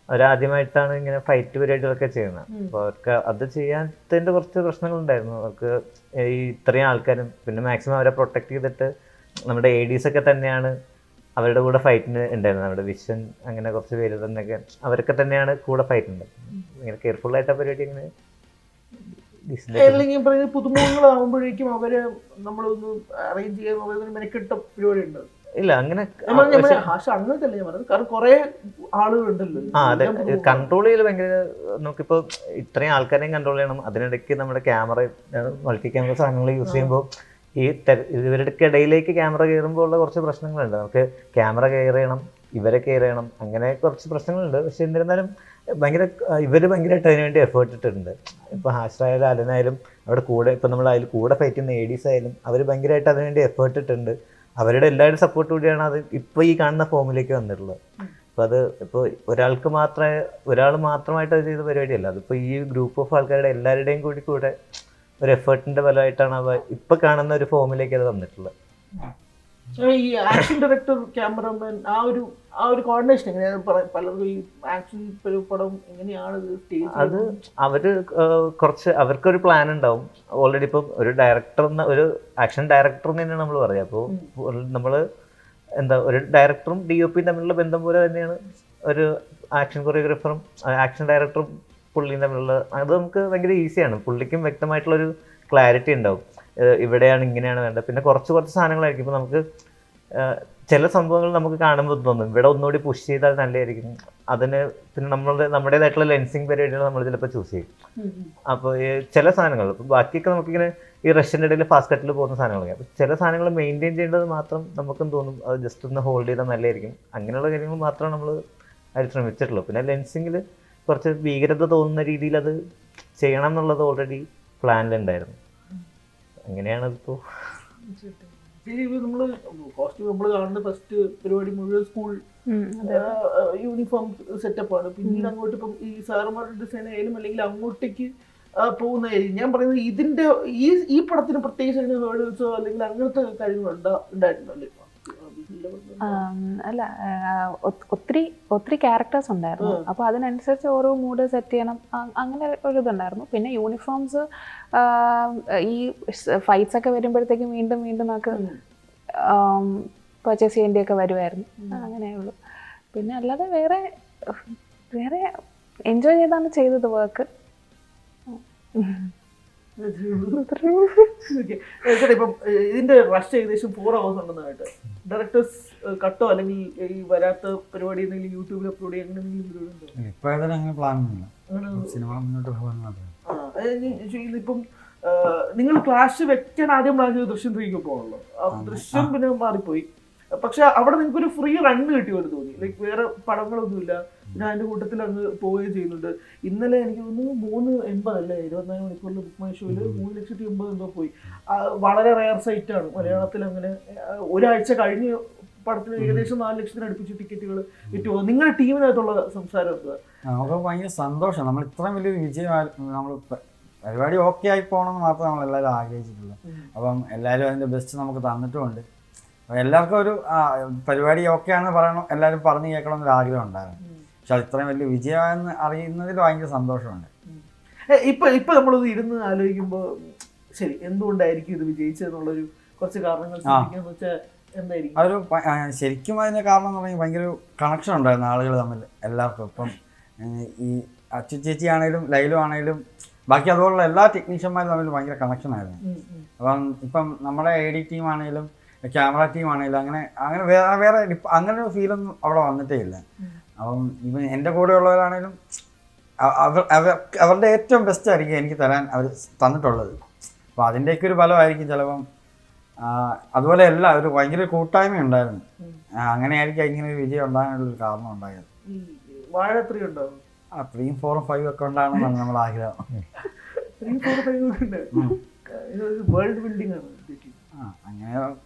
S3: അവരാദ്യമായിട്ടാണ് ഇങ്ങനെ ഫൈറ്റ് പരിപാടികളൊക്കെ ചെയ്യുന്നത്. അപ്പോൾ അവർക്ക് അത് ചെയ്യാത്തതിൻ്റെ കുറച്ച് പ്രശ്നങ്ങളുണ്ടായിരുന്നു. അവർക്ക് ഈ ഇത്രയും ആൾക്കാരും പിന്നെ മാക്സിമം അവരെ പ്രൊട്ടക്ട് ചെയ്തിട്ട് നമ്മുടെ ADs ഒക്കെ തന്നെയാണ് അവരുടെ കൂടെ ഫൈറ്റിന് ഉണ്ടായിരുന്നത്. നമ്മുടെ വിഷൻ അങ്ങനെ കുറച്ച് പേര് തന്നെയൊക്കെ അവരൊക്കെ തന്നെയാണ് കൂടെ ഫൈറ്റ് ഉണ്ടായിരുന്നത്. ഇങ്ങനെ കെയർഫുൾ ആയിട്ട് ആ പരിപാടി ഇങ്ങനെ
S1: അല്ലെങ്കിൽ പറയുന്നത് പുതുമുഖങ്ങളാകുമ്പോഴേക്കും അവര് നമ്മളൊന്ന് അറേഞ്ച് ചെയ്യാൻ മെനക്കെട്ട പരിപാടി ഉണ്ട്.
S3: ഇല്ല അങ്ങനെ
S1: കുറെ ആളുകളുണ്ടല്ലോ.
S3: അതെ, കൺട്രോൾ ചെയ്യൽ ഭയങ്കര. നമുക്കിപ്പോൾ ഇത്രയും ആൾക്കാരെയും കൺട്രോൾ ചെയ്യണം. അതിനിടയ്ക്ക് നമ്മുടെ ക്യാമറ മൾട്ടി ക്യാമറ സാധനങ്ങൾ യൂസ് ചെയ്യുമ്പോൾ ഈ ഇവരുടെ ഇടയിലേക്ക് ക്യാമറ കയറുമ്പോൾ ഉള്ള കുറച്ച് പ്രശ്നങ്ങളുണ്ട്. നമുക്ക് ക്യാമറ കെയർ ചെയ്യണം, ഇവരെ കെയർ ചെയ്യണം, അങ്ങനെ കുറച്ച് പ്രശ്നങ്ങളുണ്ട്. പക്ഷെ എന്നിരുന്നാലും ഇവർ ഭയങ്കരമായിട്ട് അതിനുവേണ്ടി എഫേർട്ട് ഇട്ടിട്ടുണ്ട്. ഇപ്പോൾ ഹാഷറായാലും അലനായാലും അവിടെ കൂടെ ഇപ്പം നമ്മൾ അതിൽ കൂടെ ഫൈറ്റ് ചെയ്യുന്ന ADs ആയാലും അവർ ഭയങ്കരമായിട്ട് അതിനുവേണ്ടി എഫേർട്ട് ഇട്ടിട്ടുണ്ട്. അവരുടെ എല്ലാവരുടെ സപ്പോർട്ട് കൂടിയാണ് അത് ഇപ്പോൾ ഈ കാണുന്ന ഫോമിലേക്ക് വന്നിട്ടുള്ളത്. അപ്പോൾ അത് ഇപ്പോൾ ഒരാൾ മാത്രമായിട്ട് അത് ചെയ്ത പരിപാടിയല്ല. അതിപ്പോൾ ഈ ഗ്രൂപ്പ് ഓഫ് ആൾക്കാരുടെ എല്ലാവരുടെയും കൂടെ ഒരു എഫേർട്ടിൻ്റെ ഫലമായിട്ടാണ് ഇപ്പോൾ കാണുന്ന ഒരു ഫോമിലേക്ക് അത് വന്നിട്ടുള്ളത്.
S1: ഈ ആക്ഷൻ ഡയറക്ടർ, ക്യാമറമാൻ, ആ ഒരു കോർഡിനേഷൻ എങ്ങനെയാണ്? പലർക്കും ഈ ആക്ഷൻ പടം എങ്ങനെയാണ്
S3: അത് അവർക്കൊരു പ്ലാൻ ഉണ്ടാവും ഓൾറെഡി. ഇപ്പം ഒരു ആക്ഷൻ ഡയറക്ടർ എന്ന് തന്നെയാണ് നമ്മൾ പറയുക. അപ്പോൾ നമ്മൾ ഒരു ഡയറക്ടറും DOPയും തമ്മിലുള്ള ബന്ധം പോലെ തന്നെയാണ് ഒരു ആക്ഷൻ കൊറിയോഗ്രാഫറും ആക്ഷൻ ഡയറക്ടറും പുള്ളിയും തമ്മിലുള്ള. അത് നമുക്ക് ഭയങ്കര ഈസിയാണ്. പുള്ളിക്കും വ്യക്തമായിട്ടുള്ളൊരു ക്ലാരിറ്റി ഉണ്ടാവും, ഇവിടെയാണ് ഇങ്ങനെയാണ് വേണ്ടത്. പിന്നെ കുറച്ച് സാധനങ്ങളായിരിക്കും. ഇപ്പോൾ നമുക്ക് ചില സംഭവങ്ങൾ നമുക്ക് കാണുമ്പോൾ തോന്നും ഇവിടെ ഒന്നുകൂടി പുഷ് ചെയ്താൽ നല്ലതായിരിക്കും. അതിന് പിന്നെ നമ്മുടേതായിട്ടുള്ള ലെൻസിങ് പരിപാടികൾ നമ്മൾ ചിലപ്പോൾ ചൂസ് ചെയ്യും. അപ്പോൾ ചില സാധനങ്ങൾ ഇപ്പോൾ ബാക്കിയൊക്കെ നമുക്കിങ്ങനെ ഈ റഷ്യൻ്റെ ഇടയിൽ ഫാസ്റ്റ് കട്ടിൽ പോകുന്ന സാധനങ്ങളൊക്കെ. അപ്പോൾ ചില സാധനങ്ങൾ മെയിൻറ്റെയിൻ ചെയ്യേണ്ടത് മാത്രം നമുക്കും തോന്നും അത് ജസ്റ്റ് ഒന്ന് ഹോൾഡ് ചെയ്താൽ നല്ലതായിരിക്കും. അങ്ങനെയുള്ള കാര്യങ്ങൾ മാത്രമേ നമ്മൾ അതിൽ ശ്രമിച്ചിട്ടുള്ളൂ. പിന്നെ ലെൻസിങ്ങിൽ കുറച്ച് ഭീകരത തോന്നുന്ന രീതിയിൽ അത് ചെയ്യണം എന്നുള്ളത് ഓൾറെഡി പ്ലാനിലുണ്ടായിരുന്നു. അങ്ങനെയാണ് അതിപ്പോൾ.
S1: നമ്മള് കോസ്റ്റ്യൂം നമ്മൾ കാണുന്ന ഫസ്റ്റ് പരിപാടി മുഴുവൻ സ്കൂൾ യൂണിഫോം സെറ്റപ്പാണ്. പിന്നീട് അങ്ങോട്ട് ഇപ്പം ഈ സാറുമാരുടെ ഡിസൈൻ ആയാലും അല്ലെങ്കിൽ അങ്ങോട്ടേക്ക് പോകുന്നതായിരിക്കും. ഞാൻ പറയുന്നത് ഇതിന്റെ ഈ പടത്തിന് പ്രത്യേകിച്ച് ഹേർഡിൽസോ അല്ലെങ്കിൽ അങ്ങനത്തെ കാര്യങ്ങൾ ഉണ്ടായിട്ടുണ്ടല്ലോ.
S4: അല്ല ഒത്തിരി ഒത്തിരി ക്യാരക്ടേഴ്സ് ഉണ്ടായിരുന്നു. അപ്പോൾ അതിനനുസരിച്ച് ഓരോ മൂഡ് സെറ്റ് ചെയ്യണം, അങ്ങനെ ഒരു ഇതുണ്ടായിരുന്നു. പിന്നെ യൂണിഫോംസ് ഈ ഫൈറ്റ്സ് ഒക്കെ വരുമ്പോഴത്തേക്കും വീണ്ടും വീണ്ടും നമുക്ക് പർച്ചേസ് ചെയ്യേണ്ടിയൊക്കെ വരുമായിരുന്നു. അങ്ങനെയുള്ളൂ. പിന്നെ അല്ലാതെ വേറെ വേറെ എൻജോയ് ചെയ്താണ് ചെയ്തത് വർക്ക്.
S1: ഇപ്പം ഇതിന്റെ റഷ് ഏകദേശം 4 hours ഉണ്ടെന്നായിട്ട് ഡയറക്ടേഴ്സ് കട്ടോ അല്ലെങ്കിൽ ഈ വരാത്ത പരിപാടി എന്തെങ്കിലും യൂട്യൂബിൽ അപ്ലോഡ് ചെയ്യാൻ
S2: ഇപ്പൊ അങ്ങനെ പ്ലാൻ സിനിമ മുന്നോട്ട് പോകാൻ മാത്രമേ.
S1: ഇപ്പം നിങ്ങൾ ക്ലാഷ് വെക്കാൻ ആദ്യം പ്ലാൻ ചെയ്ത് ദൃശ്യം 3 പോകണല്ലോ. ദൃശ്യം പിന്നെ മാറിപ്പോയി. പക്ഷെ അവിടെ നിങ്ങൾക്ക് ഒരു ഫ്രീ റണ്ണ് കിട്ടിയ പോലെ തോന്നി. ലൈക്ക് വേറെ പടങ്ങളൊന്നുമില്ല, ഞാൻ അതിന്റെ കൂട്ടത്തിൽ അങ്ങ് പോവുകയും ചെയ്യുന്നുണ്ട്. ഇന്നലെ എനിക്ക് തോന്നുന്നു 380 അല്ലേ 24 മണിക്കൂറിൽ ബുക്ക് മൈ ഷോയിൽ 3,80,000 എന്തോ പോയി. വളരെ റയർ സൈറ്റ് ആണ് മലയാളത്തിൽ. അങ്ങനെ ഒരാഴ്ച കഴിഞ്ഞ് പടത്തിന് ഏകദേശം 4 ലക്ഷത്തിന് അടുപ്പിച്ച് ടിക്കറ്റുകൾ വിറ്റുപോകും. നിങ്ങളുടെ ടീമിനകത്തുള്ള സംസാരം എന്താ?
S2: നമുക്ക് ഭയങ്കര സന്തോഷം. നമ്മൾ ഇത്രയും വലിയൊരു വിജയം നമ്മൾ പരിപാടി ഓക്കെ ആയി പോകണമെന്ന് മാത്രമേ നമ്മളെല്ലാവരും ആഗ്രഹിച്ചിട്ടുള്ളൂ. അപ്പം എല്ലാവരും അതിൻ്റെ ബെസ്റ്റ് നമുക്ക് തന്നിട്ടുമുണ്ട്. എല്ലാവർക്കും ഒരു പരിപാടി ഓക്കെ ആണെന്ന് പറയണം, എല്ലാവരും പറഞ്ഞു കേൾക്കണമെന്നൊരു ആഗ്രഹം ഉണ്ടായിരുന്നു. പക്ഷെ അത് ഇത്രയും വലിയ വിജയമാണെന്ന് അറിയുന്നതിൽ ഭയങ്കര സന്തോഷമുണ്ട്.
S1: ഇപ്പൊ നമ്മളത് ഇരുന്ന് ആലോചിക്കുമ്പോൾ ശരി എന്തുകൊണ്ടായിരിക്കും ഇത് വിജയിച്ചതെന്നുള്ളൊരു കുറച്ച് കാരണങ്ങൾ വെച്ചാൽ എന്തായിരിക്കും?
S2: അതൊരു ശരിക്കും അതിൻ്റെ കാരണം എന്ന് പറഞ്ഞാൽ ഭയങ്കര കണക്ഷൻ ഉണ്ടായിരുന്നു ആളുകൾ തമ്മിൽ എല്ലാവർക്കും. ഇപ്പം ഈ അച്ചു ചേച്ചി ആണെങ്കിലും ലൈലു ആണെങ്കിലും ബാക്കി അതുപോലുള്ള എല്ലാ ടെക്നീഷ്യന്മാരും തമ്മിൽ ഭയങ്കര കണക്ഷൻ ആയിരുന്നു. അപ്പം ഇപ്പം നമ്മുടെ AD ടീം ആണെങ്കിലും ക്യാമറ ടീം ആണെങ്കിലും അങ്ങനെ വേറെ അങ്ങനെ ഒരു ഫീലൊന്നും അവിടെ വന്നിട്ടേ ഇല്ല. അപ്പം ഇവൻ എൻ്റെ കൂടെയുള്ളവരാണെങ്കിലും അവരുടെ ഏറ്റവും ബെസ്റ്റ് ആയിരിക്കും എനിക്ക് തരാൻ അവർ തന്നിട്ടുള്ളത്. അപ്പോൾ അതിൻ്റെയൊക്കെ ഒരു ഫലമായിരിക്കും ചിലപ്പം. അതുപോലെ അല്ല, ഒരു ഭയങ്കര കൂട്ടായ്മ ഉണ്ടായിരുന്നു. അങ്ങനെയായിരിക്കും ഇങ്ങനെ ഒരു വിജയം ഉണ്ടാകാനുള്ളൊരു കാരണം ഉണ്ടായത്.
S1: വാഴ 3 ഉണ്ടാവും.
S2: 3, 4, 5 ഒക്കെ ഉണ്ടാകണമെന്നാണ് നമ്മുടെ ആഗ്രഹം.
S1: 3, 4, 5 ഒക്കെ വേൾഡ് ബിൽഡിംഗ് ആണ്.
S2: അങ്ങനെ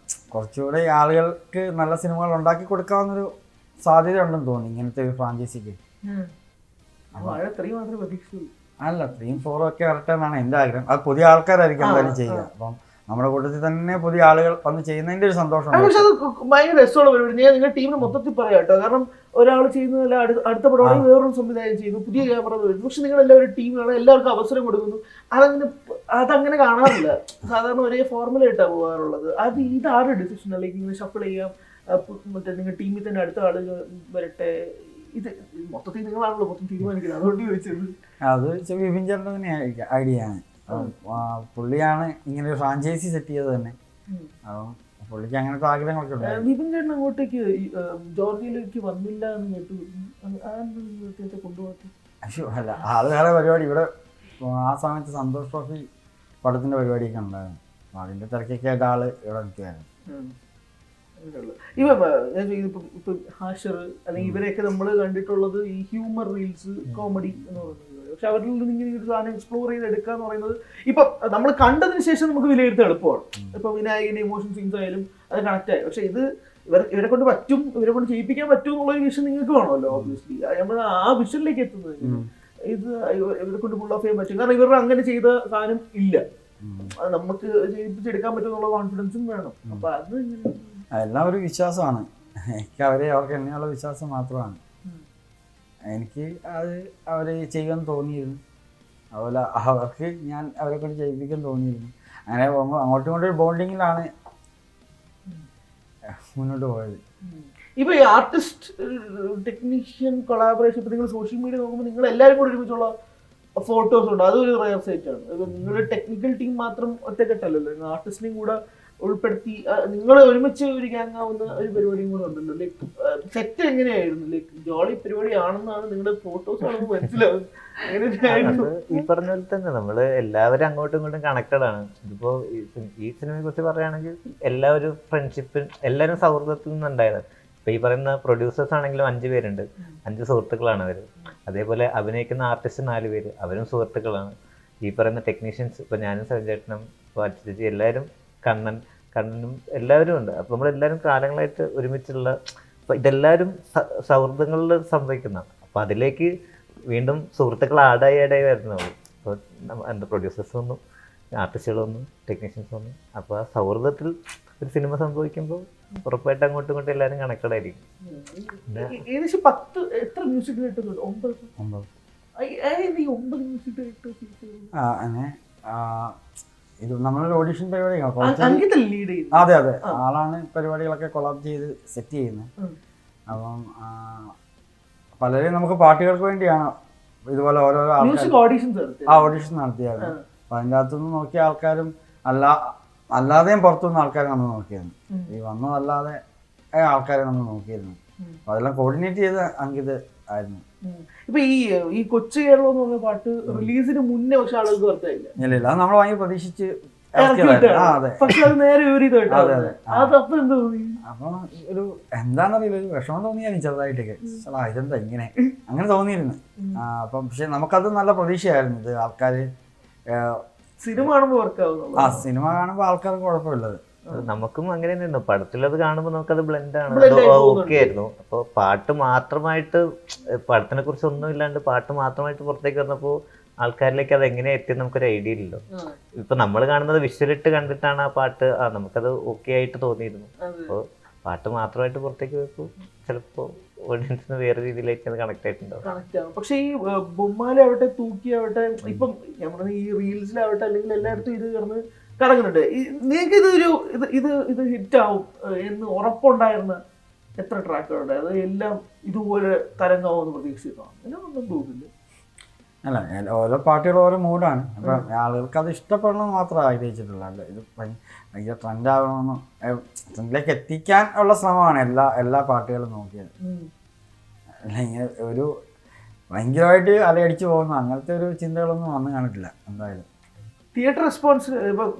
S2: കുറച്ചുകൂടെ ആളുകൾക്ക് നല്ല സിനിമകൾ ഉണ്ടാക്കി കൊടുക്കാവുന്നൊരു സാധ്യത ഉണ്ടെന്ന് തോന്നി ഇങ്ങനത്തെ ഒരു ഫ്രാഞ്ചൈസിക്ക്. അല്ല 3, 4 ഒക്കെ വരട്ടെ എന്നാണ് എൻ്റെ ആഗ്രഹം. അത് പുതിയ ആൾക്കാരായിരിക്കും എന്തായാലും ചെയ്യുക. അപ്പം നമ്മുടെ കൂട്ടത്തിൽ തന്നെ പുതിയ ആളുകൾ വന്ന് ചെയ്യുന്നതിൻ്റെ ഒരു സന്തോഷം.
S1: പക്ഷെ അത് ഭയങ്കര രസമുള്ള പരിപാടി. ഞാൻ നിങ്ങളുടെ ടീമിനെ മൊത്തത്തിൽ പറയാം കേട്ടോ. കാരണം ഒരാൾ ചെയ്യുന്നതല്ല, അടുത്ത പടമാണെങ്കിൽ വേറൊരു സംവിധാനം ചെയ്യുന്നു, പുതിയ ക്യാമറ വരുന്നു. പക്ഷെ നിങ്ങൾ എല്ലാവരും ടീമാണ്, എല്ലാവർക്കും അവസരം കൊടുക്കുന്നു. അതങ്ങനെ കാണാറില്ല. സാധാരണ ഒരേ ഫോർമുലയായിട്ടാണ് പോകാറുള്ളത്. ഇതാരുടെ ഡിസിഷൻ? അല്ലെങ്കിൽ ഇങ്ങനെ ഷഫിൾ ചെയ്യാം, മറ്റേ നിങ്ങൾ ടീമിൽ തന്നെ അടുത്ത ആളുകൾ വരട്ടെ, ഇത് മൊത്തത്തിൽ നിങ്ങളാണല്ലോ മൊത്തം തീരുമാനിക്കുന്നത്. അതുകൊണ്ട് ചോദിച്ചത്.
S2: അത് വിപിൻ ചേട്ടൻ്റെ തന്നെ ഐഡിയ ആണ്. പുള്ളിയാണ് ഇങ്ങനെ ഒരു ഫ്രാഞ്ചൈസി സെറ്റ് ചെയ്തത് തന്നെ. അപ്പം പുള്ളിക്ക് അങ്ങനത്തെ ആഗ്രഹങ്ങളൊക്കെ ഉണ്ട്.
S1: വിപിൻ ചേട്ടൻ അങ്ങോട്ടേക്ക് ജോർജിയയിലേക്ക് വന്നില്ല എന്ന് കേട്ടു. കൊണ്ടുപോകട്ടെ.
S2: അയ്യോ അല്ല, അത് വേറെ പരിപാടി. ഇവിടെ ആ സമയത്ത് സന്തോഷ് ട്രോഫി പടത്തിൻ്റെ പരിപാടിയൊക്കെ ഉണ്ടായിരുന്നു. അതിൻ്റെ തിരക്കൊക്കെ ആയിട്ട് ആള് ഇവിടെ നിൽക്കുമായിരുന്നു.
S1: ഇപ്പം ഹാഷർ അല്ലെങ്കിൽ ഇവരെയൊക്കെ നമ്മൾ കണ്ടിട്ടുള്ളത് ഈ ഹ്യൂമർ റീൽസ്, കോമഡി എന്ന് പറയുന്നത്. പക്ഷെ അവരിൽ നിന്ന് ഇങ്ങനെ ഒരു സാധനം എക്സ്പ്ലോർ ചെയ്ത് എടുക്കുക എന്ന് പറയുന്നത് ഇപ്പം നമ്മൾ കണ്ടതിന് ശേഷം നമുക്ക് വിലയിരുത്താൻ എളുപ്പമാണ്. ഇപ്പം വിനായകന്റെ ഇമോഷൻ സീൻസ് ആയാലും അത് കണക്റ്റ് ആയി. പക്ഷെ ഇത് ഇവരെ കൊണ്ട് പറ്റും, ഇവരെ കൊണ്ട് ചെയ്യിപ്പിക്കാൻ പറ്റും എന്നുള്ളൊരു വിഷൻ നിങ്ങൾക്ക് വേണമല്ലോ. ഓബ്വിയസ്ലി നമ്മൾ ആ വിഷനിലേക്ക് എത്തുന്നത് ഇത് ഇവരെ കൊണ്ട് ഫുൾ ഓഫ് ചെയ്യാൻ പറ്റും. കാരണം ഇവരുടെ അങ്ങനെ ചെയ്ത സാധനം ഇല്ല, അത് നമുക്ക് ചെയ്യിപ്പിച്ചെടുക്കാൻ പറ്റും എന്നുള്ള കോൺഫിഡൻസും വേണം. അപ്പൊ അത്
S2: എല്ലാം ഒരു വിശ്വാസമാണ്. എനിക്ക് അവർക്ക് എന്നെയുള്ള വിശ്വാസം മാത്രമാണ്. എനിക്ക് അത് അവർ ചെയ്യുമെന്ന് തോന്നിയിരുന്നു. അതുപോലെ അവർക്ക് ഞാൻ അവരെ കൊണ്ട് ചെയ്യിപ്പിക്കാൻ തോന്നിയിരുന്നു. അങ്ങനെ അങ്ങോട്ടും ഇങ്ങോട്ടും ഒരു ബോണ്ടിങ്ങിലാണ് മുന്നോട്ട് പോയത്.
S1: ഇപ്പൊ ഈ ആർട്ടിസ്റ്റ് ടെക്നീഷ്യൻ കൊളാബറേഷൻ ഇപ്പൊ നിങ്ങൾ സോഷ്യൽ മീഡിയ നോക്കുമ്പോൾ നിങ്ങൾ എല്ലാവരും കൂടി ഒരുമിച്ചുള്ള ഫോട്ടോസ് ഉണ്ട്. അതൊരു റയർ സൈറ്റ് ആണ്. നിങ്ങളുടെ ടെക്നിക്കൽ ടീം മാത്രം ഒറ്റക്കെട്ടല്ലല്ലോ, നിങ്ങൾ ആർട്ടിസ്റ്റിനെയും കൂടെ ഉൾപ്പെടുത്തി നിങ്ങൾ ഒരുമിച്ച് ഒരു ഗ്യാങ് ആവുന്ന ഒരു പരിപാടിയും കൂടെ ഉണ്ടല്ലോ. ലൈക്ക് സെറ്റ് എങ്ങനെയായിരുന്നു? ലൈക്ക് ജോളി പരിപാടി ആണെന്നാണ് നിങ്ങളുടെ ഫോട്ടോസ് ആണെന്ന് മനസ്സിലാവുന്നത്.
S3: ഈ പറഞ്ഞ പോലെ തന്നെ നമ്മള് എല്ലാവരും അങ്ങോട്ടും ഇങ്ങോട്ടും കണക്റ്റഡ് ആണ്. ഇതിപ്പോ ഈ സിനിമയെ കുറിച്ച് പറയുകയാണെങ്കിൽ എല്ലാവരും ഫ്രണ്ട്ഷിപ്പ്, എല്ലാവരും സൗഹൃദത്തിൽ നിന്നുണ്ടായത്. ഇപ്പൊ ഈ പറയുന്ന പ്രൊഡ്യൂസേഴ്സ് ആണെങ്കിലും 5 പേരുണ്ട്, 5 സുഹൃത്തുക്കളാണ് അവര്. അതേപോലെ അഭിനയിക്കുന്ന ആർട്ടിസ്റ്റ് 4 പേര്, അവരും സുഹൃത്തുക്കളാണ്. ഈ പറയുന്ന ടെക്നീഷ്യൻസ് ഇപ്പൊ ഞാനും സഞ്ജേട്ടനും ചേച്ചി എല്ലാവരും കണ്ണനും എല്ലാവരും ഉണ്ട്. അപ്പോൾ നമ്മളെല്ലാവരും കാലങ്ങളായിട്ട് ഒരുമിച്ചുള്ള ഇതെല്ലാവരും സൗഹൃദങ്ങളിൽ സംഭവിക്കുന്നതാണ്. അപ്പോൾ അതിലേക്ക് വീണ്ടും സുഹൃത്തുക്കൾ ആഡായി വരുന്നത്. അപ്പോൾ എന്താ പ്രൊഡ്യൂസേഴ്സ് വന്നു, ആർട്ടിസ്റ്റുകൾ വന്നു, ടെക്നീഷ്യൻസ് വന്നു. അപ്പോൾ ആ സൗഹൃദത്തിൽ ഒരു സിനിമ സംഭവിക്കുമ്പോൾ ഉറപ്പായിട്ട് അങ്ങോട്ടും ഇങ്ങോട്ടും എല്ലാവരും കണക്റ്റഡ് ആയിരിക്കും.
S1: ഏകദേശം എത്ര മ്യൂസിക് കിട്ടുന്നുണ്ട്? 9. ഈ 9 മ്യൂസിക്
S2: അങ്ങനെ ഇത് നമ്മളൊരു ഓഡിഷൻ പരിപാടിയാണ്.
S1: അങ്കിതല്ലേ ലീഡ് ചെയ്യുന്നത്?
S2: അതെ അതെ, ആളാണ് പരിപാടികളൊക്കെ കൊളാബ് ചെയ്ത് സെറ്റ് ചെയ്യുന്നത്. അപ്പം പലരെയും നമുക്ക് പാർട്ടികൾക്ക് വേണ്ടിയാണ് ഇതുപോലെ ഓരോരോ
S1: മ്യൂസിക് ഓഡിഷൻസ്
S2: ഓഡിഷൻ നടത്തിയായിരുന്നു. അപ്പം അതിൻ്റെ അകത്തുനിന്ന് നോക്കിയ ആൾക്കാരും അല്ലാതെയും പുറത്തുനിന്ന് ആൾക്കാരെ നമ്മൾ നോക്കിയായിരുന്നു. ഈ വന്നതല്ലാതെ ആൾക്കാരെ നമ്മൾ നോക്കിയിരുന്നു. അപ്പം അതെല്ലാം കോർഡിനേറ്റ് ചെയ്ത് അങ്കിത് ആയിരുന്നു.
S1: ഇപ്പൊ ഈ കൊച്ചു കേരളം എന്ന് പറഞ്ഞ പാട്ട് റിലീസിന് മുന്നേ പക്ഷെ ആളുകൾക്ക് വർക്കായില്ല.
S2: ഇല്ല അത് നമ്മൾ വാങ്ങി പ്രതീക്ഷിച്ച്
S1: പക്ഷെ അത് നേരെ അതപ്പൊ എന്താ തോന്നി?
S2: അപ്പൊ ഒരു എന്താണെന്നറിയില്ല, ഒരു വിഷമം തോന്നിയായിരുന്നു ചെറുതായിട്ടൊക്കെ. ഇതെന്താ ഇങ്ങനെ അങ്ങനെ തോന്നിയിരുന്നു. അപ്പം പക്ഷെ നമുക്കത് നല്ല പ്രതീക്ഷയായിരുന്നു. ഇത് ആൾക്കാര്
S1: സിനിമ കാണുമ്പോൾ വർക്കാവുന്നു.
S2: സിനിമ കാണുമ്പോൾ ആൾക്കാർക്ക് കുഴപ്പമില്ലത്.
S3: നമുക്കും അങ്ങനെ തന്നെയായിരുന്നു. പടത്തിലത് കാണുമ്പോൾ നമുക്കത് ബ്ലെൻഡാണ്, ഓക്കെ ആയിരുന്നു. അപ്പോൾ പാട്ട് മാത്രമായിട്ട് പടത്തിനെ കുറിച്ച് ഒന്നും ഇല്ലാണ്ട് പാട്ട് മാത്രമായിട്ട് പുറത്തേക്ക് വന്നപ്പോൾ ആൾക്കാരിലേക്ക് അത് എങ്ങനെ എത്തി നമുക്കൊരു ഐഡിയ ഇല്ലല്ലോ. ഇപ്പൊ നമ്മൾ കാണുന്നത് വിഷ്വലിട്ട് കണ്ടിട്ടാണ് ആ പാട്ട് നമുക്കത് ഓക്കെ ആയിട്ട് തോന്നിയിരുന്നു. അപ്പോൾ പാട്ട് മാത്രമായിട്ട് പുറത്തേക്ക് വെക്കും ചിലപ്പോൾ ഓഡിയൻസിന് വേറെ രീതിയിലേക്ക് അത് കണക്ട് ആയിട്ടുണ്ടാവും.
S1: പക്ഷെ ഈ ബൊമ്മാലാവട്ടെ തൂക്കിയാവട്ടെ ഇപ്പം ഞാൻ പറഞ്ഞ ഈ റീൽസിലാവട്ടെ അല്ലെങ്കിൽ എല്ലായിടത്തും ഇത് കിടന്ന് കറങ്ങുന്നുണ്ട്. നിങ്ങൾക്ക് ഇത് ഹിറ്റ് ആവും എന്ന് ഉറപ്പുണ്ടായിരുന്ന എത്ര ട്രാക്കുകളുണ്ട്? അത് എല്ലാം ഇതുപോലെ തരംഗാവുമെന്ന് പ്രതീക്ഷിച്ചിരുന്നു? അങ്ങനെയൊന്നും തോന്നില്ല.
S2: അല്ല, ഓരോ പാട്ടുകളും ഓരോ മൂഡാണ്. അപ്പം ആളുകൾക്ക് അത് ഇഷ്ടപ്പെടണമെന്ന് മാത്രം ആഗ്രഹിച്ചിട്ടുള്ള. അല്ല ഇത് ഭയങ്കര ട്രെൻഡാകണമെന്ന് ട്രെൻഡിലേക്ക് എത്തിക്കാൻ ഉള്ള ശ്രമമാണ് എല്ലാ പാട്ടുകളും നോക്കിയത്. അല്ലെങ്കിൽ ഒരു ഭയങ്കരമായിട്ട് അലയടിച്ച് പോകുന്ന അങ്ങനത്തെ ഒരു ചിന്തകളൊന്നും വന്നു കാണിട്ടില്ല എന്തായാലും.
S1: തിയേറ്റർ റെസ്പോൺസ് ഇപ്പം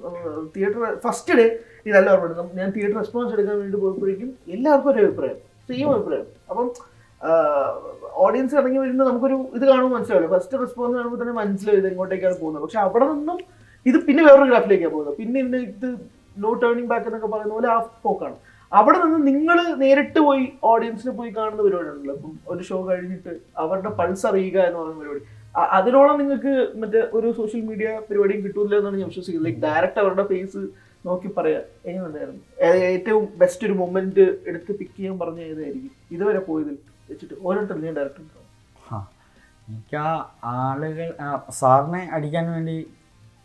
S1: തിയേറ്റർ ഫസ്റ്റ് ഡേ ഇതല്ല ഓർമ്മ, ഞാൻ തിയേറ്റർ റെസ്പോൺസ് എടുക്കാൻ വേണ്ടി പോയപ്പോഴേക്കും എല്ലാവർക്കും ഒരു അഭിപ്രായം, സെയിം അഭിപ്രായം. അപ്പം ഓഡിയൻസ് ഇറങ്ങി വരുന്നത് നമുക്കൊരു ഇത് കാണുമ്പോൾ മനസ്സിലാവില്ല. ഫസ്റ്റ് റെസ്പോൺസ് കാണുമ്പോൾ തന്നെ മനസ്സിലാവും ഇത് എങ്ങോട്ടേക്കാണ് പോകുന്നത്. പക്ഷെ അവിടെ നിന്നും ഇത് പിന്നെ വേറൊരു ഗ്രാഫിലേക്കാണ് പോകുന്നത്. പിന്നെ ഇത് നോ ടേണിംഗ് ബാക്ക് എന്നൊക്കെ പറയുന്ന പോലെ ആ പോക്കാണ്. അവിടെ നിന്ന് നിങ്ങൾ നേരിട്ട് പോയി ഓഡിയൻസിനെ പോയി കാണുന്ന പരിപാടിയാണല്ലോ. അപ്പം ഒരു ഷോ കഴിഞ്ഞിട്ട് അവരുടെ പൾസ് അറിയുക എന്ന് പറയുന്ന പരിപാടി, അതിനോളം നിങ്ങൾക്ക് മറ്റേ ഒരു സോഷ്യൽ മീഡിയ പരിപാടിയും കിട്ടൂല എന്നാണ് ഞാൻ വിശ്വസിക്കുന്നത്. ലൈക്ക് ഡയറക്റ്റ് അവരുടെ ഫേസ് നോക്കി പറയാം എങ്ങനെയുണ്ടായിരുന്നു? ഏറ്റവും ബെസ്റ്റ് ഒരു മൊമെന്റ് എടുത്ത് പിക്ക് ചെയ്യാൻ പറഞ്ഞ ഏതായിരിക്കും ഇതുവരെ പോയതിൽ വെച്ചിട്ട്? ഓരോരുത്തരും ഞാൻ ഡയറക്റ്റ്
S2: എനിക്ക് ആളുകൾ സാറിനെ അടിക്കാൻ വേണ്ടി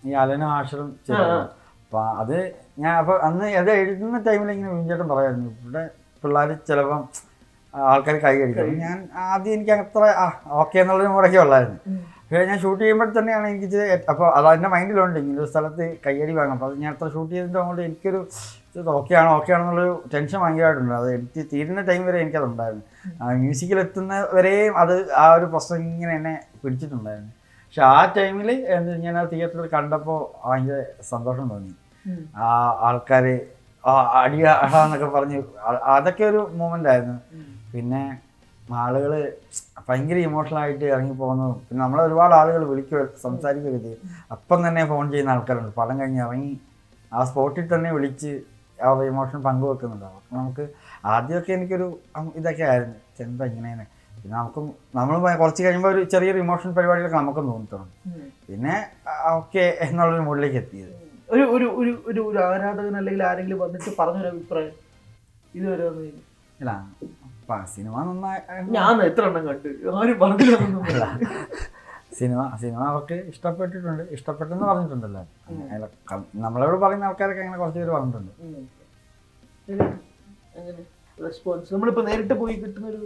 S2: ഈ അലനും ആഷറും ചെയ്തു. അപ്പം അത് ഞാൻ അപ്പോൾ അന്ന് അത് എഴുതുന്ന ടൈമിൽ ഇങ്ങനെ വിഞ്ചേട്ടൻ പറയായിരുന്നു, ഇവിടെ പിള്ളേർ ചിലപ്പം ആൾക്കാർ കൈ അടിക്കും. ഞാൻ ആദ്യം എനിക്ക് അത്ര ഓക്കെ എന്നുള്ളൊരു മുറയ്ക്കേ ഉള്ളായിരുന്നു. പക്ഷേ ഞാൻ ഷൂട്ട് ചെയ്യുമ്പോൾ തന്നെയാണ് എനിക്ക് അപ്പോൾ അത് എൻ്റെ മൈൻഡിലുണ്ട് ഇങ്ങനെ ഒരു സ്ഥലത്ത് കയ്യടി വേണം. അപ്പോൾ അത് ഞാൻ അത്ര ഷൂട്ട് ചെയ്തിട്ട് അങ്ങോട്ട് എനിക്കൊരു ഓക്കെ ആണെന്നുള്ളൊരു ടെൻഷൻ ഭയങ്കരമായിട്ടുണ്ട്. അത് എനിക്ക് തീരുന്ന ടൈം വരെ എനിക്കതുണ്ടായിരുന്നു. മ്യൂസിക്കിലെത്തുന്ന വരെയും അത് ആ ഒരു പ്രശ്നം ഇങ്ങനെ എന്നെ പിടിച്ചിട്ടുണ്ടായിരുന്നു. പക്ഷെ ആ ടൈമിൽ ഞാൻ ആ തിയേറ്ററിൽ കണ്ടപ്പോൾ ഭയങ്കര സന്തോഷം തോന്നി. ആ ആൾക്കാർ അടിയാന്നൊക്കെ പറഞ്ഞ് അതൊക്കെ ഒരു മൂമെൻ്റ് ആയിരുന്നു. പിന്നെ ആളുകൾ ഭയങ്കര ഇമോഷണലായിട്ട് ഇറങ്ങി പോകുന്നതും പിന്നെ നമ്മളെ ഒരുപാട് ആളുകൾ വിളിക്കുക സംസാരിക്കുകയൊക്കെ ചെയ്യും. അപ്പം തന്നെ ഫോൺ ചെയ്യുന്ന ആൾക്കാരുണ്ട്. പടം കഴിഞ്ഞ് ഇറങ്ങി ആ സ്പോട്ടിൽ തന്നെ വിളിച്ച് ആ ഒരു ഇമോഷൻ പങ്കുവെക്കുന്നുണ്ടാവും. അപ്പം നമുക്ക് ആദ്യമൊക്കെ എനിക്കൊരു ഇതൊക്കെ ആയിരുന്നു, എന്താ ഇങ്ങനെ. പിന്നെ നമ്മൾ കുറച്ച് കഴിയുമ്പോൾ ഒരു ചെറിയൊരു ഇമോഷൻ പരിപാടികളൊക്കെ നമുക്കും തോന്നിത്തുടങ്ങും. പിന്നെ ഓക്കെ എന്നുള്ളൊരു മൂഡിലേക്ക് എത്തിയത്.
S1: ഒരു ഒരു ഒരു ഒരു ഒരു ആരാധകൻ അല്ലെങ്കിൽ ആരെങ്കിലും വന്നിട്ട് പറഞ്ഞൊരു അഭിപ്രായം ഇതുവരെ വന്നില്ല?
S2: ഇല്ല, സിനിമ നന്നായി
S1: ഞാൻ എത്ര എണ്ണം കണ്ട് ആരും പറഞ്ഞില്ല.
S2: സിനിമ അവർക്ക് ഇഷ്ടപ്പെട്ടെന്ന് പറഞ്ഞിട്ടുണ്ടല്ലോ. നമ്മളോട് പറയുന്ന ആൾക്കാരൊക്കെ അങ്ങനെ കുറച്ച് പേര് പറഞ്ഞിട്ടുണ്ട്.
S1: റെസ്പോൺസ് നമ്മളിപ്പോ നേരിട്ട് പോയി കിട്ടുന്നൊരു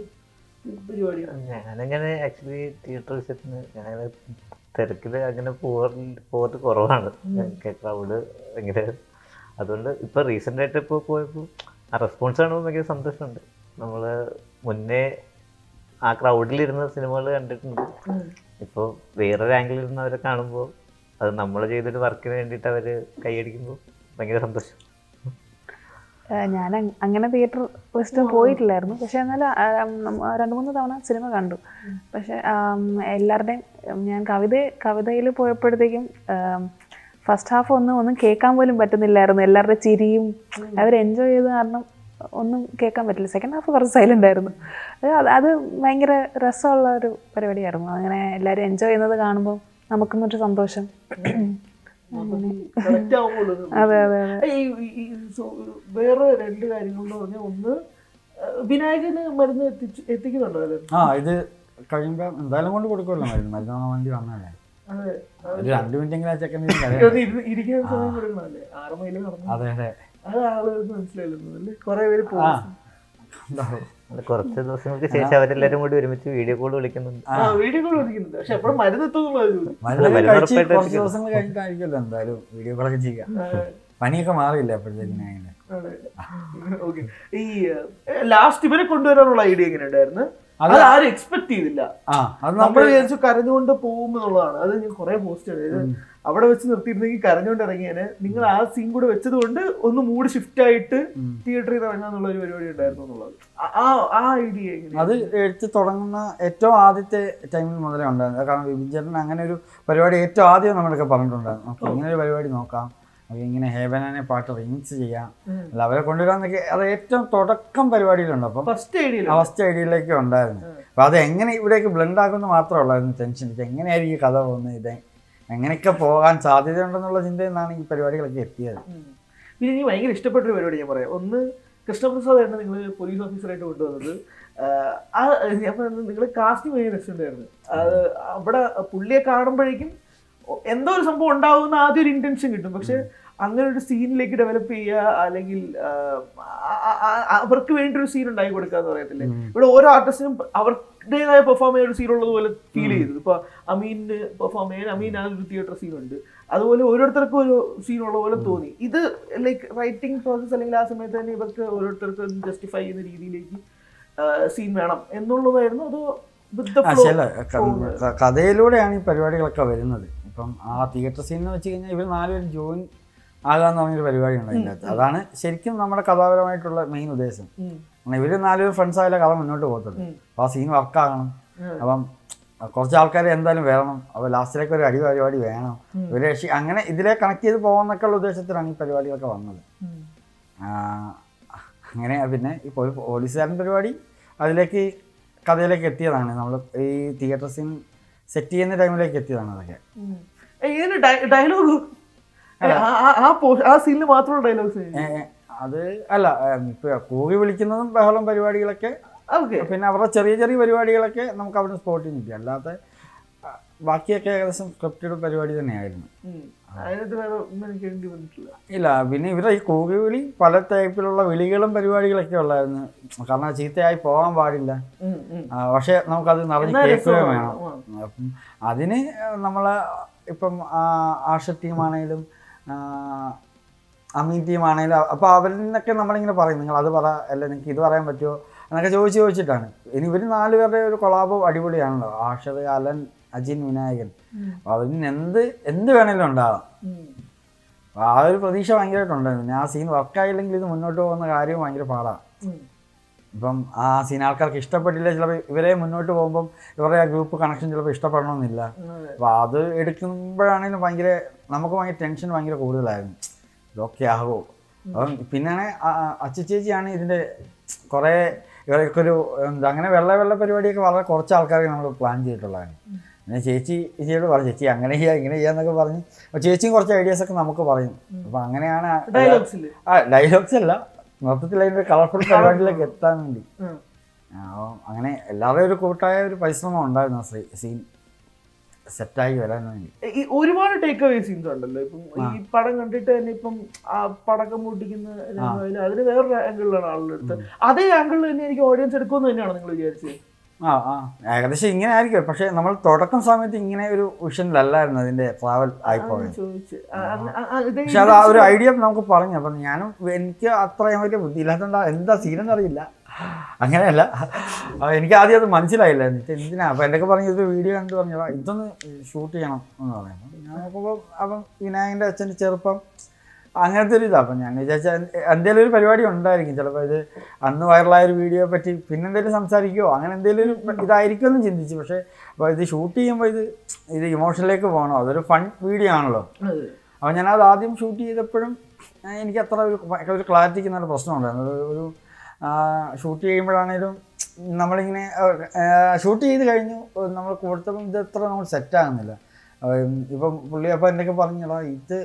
S1: പരിപാടിയാണ്.
S3: ഞാനങ്ങനെ ആക്ച്വലി തിയേറ്റർ വിസിറ്റിന് ഞാനങ്ങനെ തിരക്കിൽ അങ്ങനെ പോയിട്ട് കുറവാണ്. ക്രൗഡ് ഭയങ്കര. അതുകൊണ്ട് ഇപ്പോൾ റീസെൻ്റായിട്ട് ഇപ്പോൾ പോയപ്പോൾ ആ റെസ്പോൺസ് കാണുമ്പോൾ ഭയങ്കര സന്തോഷമുണ്ട്. നമ്മൾ മുന്നേ ആ ക്രൗഡിലിരുന്ന സിനിമകൾ കണ്ടിട്ടുണ്ട്. ഇപ്പോൾ വേറൊരു ആംഗിളിൽ ഇരുന്നവരെ കാണുമ്പോൾ അത് നമ്മൾ ചെയ്തൊരു വർക്കിന് വേണ്ടിയിട്ട് അവർ കൈയടിക്കുമ്പോൾ ഭയങ്കര സന്തോഷം.
S4: ഞാൻ അങ്ങനെ തിയേറ്റർ വിസിറ്റ് പോയിട്ടില്ലായിരുന്നു. പക്ഷെ എന്നാൽ 2-3 തവണ സിനിമ കണ്ടു. പക്ഷെ എല്ലാവരുടെയും ഞാൻ കവിതയിൽ പോയപ്പോഴത്തേക്കും ഫസ്റ്റ് ഹാഫ് ഒന്നും കേൾക്കാൻ പോലും പറ്റുന്നില്ലായിരുന്നു. എല്ലാവരുടെ ചിരിയും അവർ എൻജോയ് ചെയ്ത് കാരണം ഒന്നും കേൾക്കാൻ പറ്റില്ല. സെക്കൻഡ് ഹാഫ് കുറച്ച് സൈലൻ്റ് ആയിരുന്നു. അത് ഭയങ്കര രസമുള്ള ഒരു പരിപാടിയായിരുന്നു. അങ്ങനെ എല്ലാവരും എൻജോയ് ചെയ്യുന്നത് കാണുമ്പോൾ നമുക്കും ഒരു സന്തോഷം.
S1: കറക്റ്റ് ആവുമ്പോൾ
S4: അതെ അതെ അതെ.
S1: വേറെ രണ്ട് കാര്യങ്ങൾ എന്ന് പറഞ്ഞാൽ ഒന്ന് വിനായകന് മരുന്ന് എത്തിക്കുന്നുണ്ടോ അല്ലേ?
S2: ഇത് കഴിയുമ്പോ എന്തായാലും കൊണ്ട് കൊടുക്കുമല്ലോ മരുന്ന് വേണ്ടി വന്നല്ലേ.
S1: അതെ,
S2: ഒരു 2 മിനിറ്റെങ്കിലും ആ ചെക്കൻ
S1: ഇരിക്കാൻ സമയം കൊടുക്കണല്ലേ? 6 മൈൽ നടന്നു.
S2: അതെ അതെ,
S1: അത് ആളുകൾക്ക് മനസ്സിലായിരുന്നു അല്ലേ? കുറെ പേര് പോകും.
S3: കുറച്ച് ദിവസങ്ങൾക്ക് ശേഷം അവരെല്ലാരും കൂടി ഒരുമിച്ച് വീഡിയോ കോൾ വിളിക്കുന്നുണ്ട്.
S1: വീഡിയോ കോൾ വിളിക്കുന്നുണ്ട്, പക്ഷെ എപ്പോഴും മരുന്ന് എത്തുന്നുള്ളത്
S2: മരുന്ന് കഴിച്ച് കുറച്ച് ദിവസങ്ങൾ കഴിഞ്ഞിട്ടായിരിക്കുമല്ലോ എന്തായാലും വീഡിയോ കോളൊക്കെ ചെയ്യാം. പനിയൊക്കെ മാറിയില്ല അപ്പോഴത്തേക്കിനെ.
S1: ഓക്കെ, ഈ ലാസ്റ്റ് ഇവരെ കൊണ്ടുവരാനുള്ള ഐഡിയ എങ്ങനെ ഉണ്ടായിരുന്നു? അത് ആരും എക്സ്പെക്ട് ചെയ്തില്ല. നമ്മൾ വിചാരിച്ചു കരഞ്ഞുകൊണ്ട് പോകും എന്നുള്ളതാണ്. അത് ഞാൻ കുറെ പോസ്റ്റ് ചെയ്തത് അവിടെ വെച്ച് നിർത്തിയിരുന്നെങ്കിൽ കരഞ്ഞുകൊണ്ട് ഇറങ്ങിയാന്. നിങ്ങൾ ആ സീൻ കൂടെ വെച്ചത് കൊണ്ട് ഒന്ന് മൂഡ് ഷിഫ്റ്റ് ആയിട്ട് തിയേറ്ററിൽ ഇറങ്ങാന്നുള്ള ഒരു പരിപാടി ഉണ്ടായിരുന്നു എന്നുള്ളത്. ആ ഐഡിയ
S2: അത് എടുത്ത് തുടങ്ങുന്ന ഏറ്റവും ആദ്യത്തെ ടൈമിൽ മുതലേ ഉണ്ടായിരുന്നു. കാരണം വിഭിചേട്ടൻ അങ്ങനെ ഒരു പരിപാടി ഏറ്റവും ആദ്യം നമ്മളൊക്കെ പറഞ്ഞിട്ടുണ്ടായിരുന്നു. നമുക്ക് ഇങ്ങനെ ഒരു പരിപാടി നോക്കാം, ഇങ്ങനെ ഹേബനാനെ പാട്ട് റിമിക്സ് ചെയ്യാം, അല്ല അവരെ കൊണ്ടുവരാന്നൊക്കെ അത് ഏറ്റവും തുടക്കം പരിപാടിയിലുണ്ട്. അപ്പം ഫസ്റ്റ് ഐഡിയയിലേക്ക് ഉണ്ടായിരുന്നു. അപ്പം അത് എങ്ങനെ ഇവിടേക്ക് ബ്ലെൻഡ് ആക്കുമെന്ന് മാത്രമേ ഉള്ളായിരുന്നു ടെൻഷൻ. ഇത് എങ്ങനെയായിരിക്കും കഥ പോകുന്നത്, ഇത് എങ്ങനെയൊക്കെ പോകാൻ സാധ്യതയുണ്ടെന്നുള്ള ചിന്തയിൽ നിന്നാണ് ഈ പരിപാടികളൊക്കെ എത്തിയത്.
S1: പിന്നെ എനിക്ക് ഭയങ്കര ഇഷ്ടപ്പെട്ടൊരു പരിപാടി ഞാൻ പറയാം. ഒന്ന്, കൃഷ്ണപ്രസാദായിരുന്നു നിങ്ങൾ പോലീസ് ഓഫീസറായിട്ട് കൊണ്ടുവന്നത്. ഞാൻ പറയുന്നത് നിങ്ങൾ കാസ്റ്റിംഗ് ഭയങ്കര രസമുണ്ടായിരുന്നു. അവിടെ പുള്ളിയെ കാണുമ്പോഴേക്കും എന്തോ ഒരു സംഭവം ഉണ്ടാവുന്ന ആദ്യം ഒരു ഇന്റൻഷൻ കിട്ടും. പക്ഷെ അങ്ങനെ ഒരു സീനിലേക്ക് ഡെവലപ്പ് ചെയ്യുക, അല്ലെങ്കിൽ അവർക്ക് വേണ്ടി ഒരു സീൻ ഉണ്ടാക്കി കൊടുക്കുക എന്ന് പറയത്തില്ലേ. ഇവിടെ ഓരോ ആർട്ടിസ്റ്റിനും അവരുടേതായ പെർഫോം ചെയ്യുന്ന ഒരു സീൻ ഉള്ളതുപോലെ ഫീൽ ചെയ്തു. ഇപ്പൊ അമീന് പെർഫോം ചെയ്യാൻ അമീനാണ് തിയേറ്റർ സീൻ ഉണ്ട്, അതുപോലെ ഓരോരുത്തർക്കും ഒരു സീൻ ഉള്ള പോലെ തോന്നി. ഇത് ലൈക്ക് റൈറ്റിംഗ് പ്രോസസ് അല്ലെങ്കിൽ ആ സമയത്ത് തന്നെ ഇവർക്ക് ഓരോരുത്തർക്കും ജസ്റ്റിഫൈ ചെയ്യുന്ന രീതിയിലേക്ക് സീൻ വേണം എന്നുള്ളതായിരുന്നു. അത്
S2: കഥയിലൂടെയാണ് ഈ പരിപാടികളൊക്കെ വരുന്നത്. ഇപ്പം ആ തിയേറ്റർ സീൻ എന്ന് വെച്ച് കഴിഞ്ഞാൽ ഇവർ 4 പേര് ജോയിൻ ആകാന്ന് പറഞ്ഞൊരു പരിപാടി ഉണ്ട് അതിൻ്റെ അകത്ത്. അതാണ് ശരിക്കും നമ്മുടെ കഥാപരമായിട്ടുള്ള മെയിൻ ഉദ്ദേശം. ഇവർ 4 പേര് ഫ്രണ്ട്സ് ആയാലും കഥ മുന്നോട്ട് പോകത്തുള്ളൂ. അപ്പോൾ ആ സീൻ വർക്കാകണം. അപ്പം കുറച്ച് ആൾക്കാർ എന്തായാലും വരണം. അപ്പോൾ ലാസ്റ്റിലേക്ക് ഒരു പരിപാടി വേണം, ഒരു അങ്ങനെ ഇതിലെ കണക്ട് ചെയ്ത് പോകാമെന്നൊക്കെ ഉള്ള ഉദ്ദേശത്തിലാണ് ഈ പരിപാടികളൊക്കെ വന്നത്. അങ്ങനെ പിന്നെ ഇപ്പോൾ ഒരു പോലീസുകാരൻ പരിപാടി അതിലേക്ക് കഥയിലേക്ക് എത്തിയതാണ്. നമ്മൾ ഈ തിയേറ്റർ സീൻ സെറ്റ് ചെയ്യുന്ന ടൈമിലേക്ക് എത്തിയതാണ് അതൊക്കെ.
S1: ഡയലോഗ് ആ സീനിൽ മാത്രമുള്ള ഡയലോഗ്സ്
S2: അത് അല്ല, ഇപ്പൊ കൂവി വിളിക്കുന്നതും ബഹളം പരിപാടികളൊക്കെ, പിന്നെ അവരുടെ ചെറിയ ചെറിയ പരിപാടികളൊക്കെ നമുക്ക് അവിടെ സ്പോട്ടിൽ നിൽക്കുക. അല്ലാതെ ബാക്കിയൊക്കെ ഏകദേശം സ്ക്രിപ്റ്റഡ് പരിപാടി തന്നെയായിരുന്നു. ഇല്ല, പിന്നെ ഇവരുടെ ഈ കൂവി വിളി പല ടൈപ്പിലുള്ള വിളികളും പരിപാടികളൊക്കെ ഉള്ളായിരുന്നു. കാരണം ചീത്തയായി പോകാൻ പാടില്ല, പക്ഷെ നമുക്കത് നിറഞ്ഞ് കേൾക്കുകയും വേണം. അപ്പം അതിന് നമ്മളെ ഇപ്പം ആഷ ടീമാണേലും അമീൻ ടീമാണേലും അപ്പോൾ അവരിൽ നിന്നൊക്കെ നമ്മളിങ്ങനെ പറയും, നിങ്ങൾ അത് പറ, അല്ല നിങ്ങൾക്ക് ഇത് പറയാൻ പറ്റുമോ എന്നൊക്കെ ചോദിച്ചിട്ടാണ്. ഇനി ഇവർ 4 പേരുടെ ഒരു കൊളാബ് അടിപൊളിയാണല്ലോ. ആഷദ്, അലൻ, അജിൻ, വിനായകൻ. അവരിന് എന്ത് വേണേലും ഉണ്ടാവാം. ആ ഒരു പ്രതീക്ഷ ഭയങ്കരമായിട്ടുണ്ടായിരുന്നു. പിന്നെ ആ സീൻ വർക്കായില്ലെങ്കിൽ ഇത് മുന്നോട്ട് പോകുന്ന കാര്യം ഭയങ്കര പാടാണ്. ഇപ്പം ആ സീൻ ആൾക്കാർക്ക് ഇഷ്ടപ്പെട്ടില്ല, ചിലപ്പോൾ ഇവരെ മുന്നോട്ട് പോകുമ്പം ഇവരുടെ ആ ഗ്രൂപ്പ് കണക്ഷൻ ചിലപ്പോൾ ഇഷ്ടപ്പെടണമെന്നില്ല. അപ്പോൾ അത് എടുക്കുമ്പോഴാണെങ്കിലും നമുക്ക് ഭയങ്കര ടെൻഷൻ ഭയങ്കര കൂടുതലായിരുന്നു. ഇതൊക്കെ ആകുമോ. അപ്പം പിന്നെയാണ് അച്ചുചേച്ചിയാണ് ഇതിൻ്റെ കുറേ ഇവർക്കൊരു അങ്ങനെ വെള്ള പരിപാടിയൊക്കെ വളരെ കുറച്ച് ആൾക്കാർക്ക് നമ്മൾ പ്ലാൻ ചെയ്തിട്ടുള്ളതാണ്. പിന്നെ ചേച്ചിയോട് പറഞ്ഞു, ചേച്ചി അങ്ങനെ ചെയ്യുക ഇങ്ങനെ ചെയ്യാന്നൊക്കെ പറഞ്ഞ് ചേച്ചിയും കുറച്ച് ഐഡിയാസൊക്കെ നമുക്ക് പറയും. അപ്പം അങ്ങനെയാണ് ഡയലോഗ്സ് അല്ല, മൊത്തത്തിൽ അതിൻ്റെ കളർഫുൾ പരിപാടിയിലേക്ക് എത്താൻ വേണ്ടി. അങ്ങനെ എല്ലാവരുടെയും ഒരു കൂട്ടായ ഒരു പരിശ്രമം ഉണ്ടായിരുന്നു സീൻ സെറ്റായി വരാൻ വേണ്ടി.
S1: ഒരുപാട് ടേക്ക് അവേ സീൻസ് ഉണ്ടല്ലോ. ഇപ്പം ഈ പടം കണ്ടിട്ട് തന്നെ ഇപ്പം ആ പടക്കം പൊട്ടിക്കുന്ന അതിന് വേറൊരു ആംഗിളിലാണ് ആളുകളെടുത്ത്. അതേ ആംഗിളിൽ തന്നെ എനിക്ക് ഓഡിയൻസ് എടുക്കുമെന്ന് തന്നെയാണ് നിങ്ങൾ വിചാരിച്ചത്?
S2: ഏകദേശം ഇങ്ങനെ ആയിരിക്കും. പക്ഷെ നമ്മൾ തുടക്കം സമയത്ത് ഇങ്ങനെ ഒരു വിഷനിലല്ലായിരുന്നു അതിന്റെ ട്രാവൽ ആയിപ്പോയത്. പക്ഷെ അത് ആ ഒരു ഐഡിയ നമുക്ക് പറഞ്ഞു. അപ്പം എനിക്ക് അത്രയും വലിയ ബുദ്ധി ഇല്ലാത്തതുകൊണ്ട് എന്താ സീനെന്ന് അറിയില്ല. അങ്ങനെയല്ല, എനിക്ക് ആദ്യം അത് മനസ്സിലായില്ല. എന്നിട്ട് എന്തിനാ അപ്പം എന്തൊക്കെ പറഞ്ഞു, ഇത് വീഡിയോ കണ്ട് പറഞ്ഞു ഇതൊന്ന് ഷൂട്ട് ചെയ്യണം എന്ന് പറയുമ്പോൾ ഞാൻ നോക്കുമ്പോൾ അപ്പം വിനായകൻ്റെ അച്ഛൻ്റെ ചെറുപ്പം അങ്ങനത്തെ ഒരു ഇതാണ്. അപ്പം ഞാൻ വിചാരിച്ചാൽ എന്തെങ്കിലും ഒരു പരിപാടി ഉണ്ടായിരിക്കും. ചിലപ്പോൾ ഇത് അന്ന് വൈറലായൊരു വീഡിയോയെ പറ്റി പിന്നെ എന്തെങ്കിലും സംസാരിക്കുമോ അങ്ങനെ എന്തെങ്കിലും ഒരു ഇതായിരിക്കുമെന്ന് ചിന്തിച്ചു. പക്ഷേ അപ്പോൾ ഇത് ഷൂട്ട് ചെയ്യുമ്പോൾ ഇത് ഇമോഷനിലേക്ക് പോകണം, അതൊരു ഫൺ വീഡിയോ ആണല്ലോ. അപ്പോൾ ഞാനത് ആദ്യം ഷൂട്ട് ചെയ്തപ്പോഴും എനിക്ക് അത്ര ഒരു ക്ലാരിറ്റിക്ക് നല്ല പ്രശ്നമുണ്ടായിരുന്നു. ഒരു ഷൂട്ട് ചെയ്യുമ്പോഴാണേലും നമ്മളിങ്ങനെ ഷൂട്ട് ചെയ്ത് കഴിഞ്ഞു നമ്മൾ കൊടുത്തപ്പം ഇത് എത്ര നമ്മൾ സെറ്റാകുന്നില്ല. ഇപ്പം പുള്ളി അപ്പോൾ എന്നൊക്കെ പറഞ്ഞടാ ഇത്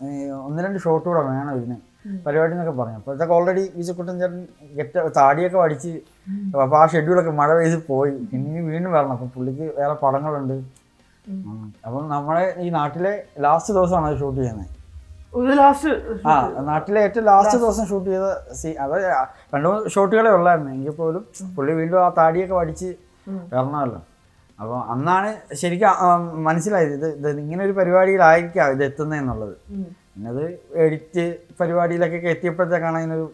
S2: 1-2 ഷോട്ട് കൂടെ വേണം ഇതിന് പരിപാടി എന്നൊക്കെ പറഞ്ഞു. അപ്പോൾ ഇതൊക്കെ ഓൾറെഡി വിജയക്കുട്ടൻ ചേട്ടൻ താടിയൊക്കെ അടിച്ച് അപ്പോൾ ആ ഷെഡ്യൂളൊക്കെ മഴ പെയ്ത് പോയി. ഇനി വീണ്ടും വരണം. അപ്പം പുള്ളിക്ക് വേറെ പടങ്ങളുണ്ട്. അപ്പം നമ്മുടെ ഈ നാട്ടിലെ ലാസ്റ്റ് ദിവസമാണ് അത് ഷൂട്ട് ചെയ്യുന്നത്. നാട്ടിലെ ഏറ്റവും ലാസ്റ്റ് ദിവസം ഷൂട്ട് ചെയ്ത അത് 2-3 ഷോട്ടുകളെ ഉള്ളായിരുന്നു. എങ്കിൽ പോലും പുള്ളി വീണ്ടും ആ താടിയൊക്കെ അടിച്ച് വരണമല്ലോ. അപ്പോൾ അന്നാണ് ശരിക്കും മനസ്സിലായത് ഇത് ഇങ്ങനെ ഒരു പരിപാടിയിലായിരിക്കാം ഇത് എത്തുന്നതെന്നുള്ളത്. പിന്നെ അത് എഡിറ്റ് പരിപാടിയിലൊക്കെ എത്തിയപ്പോഴത്തേക്കാണ് അതിനൊരു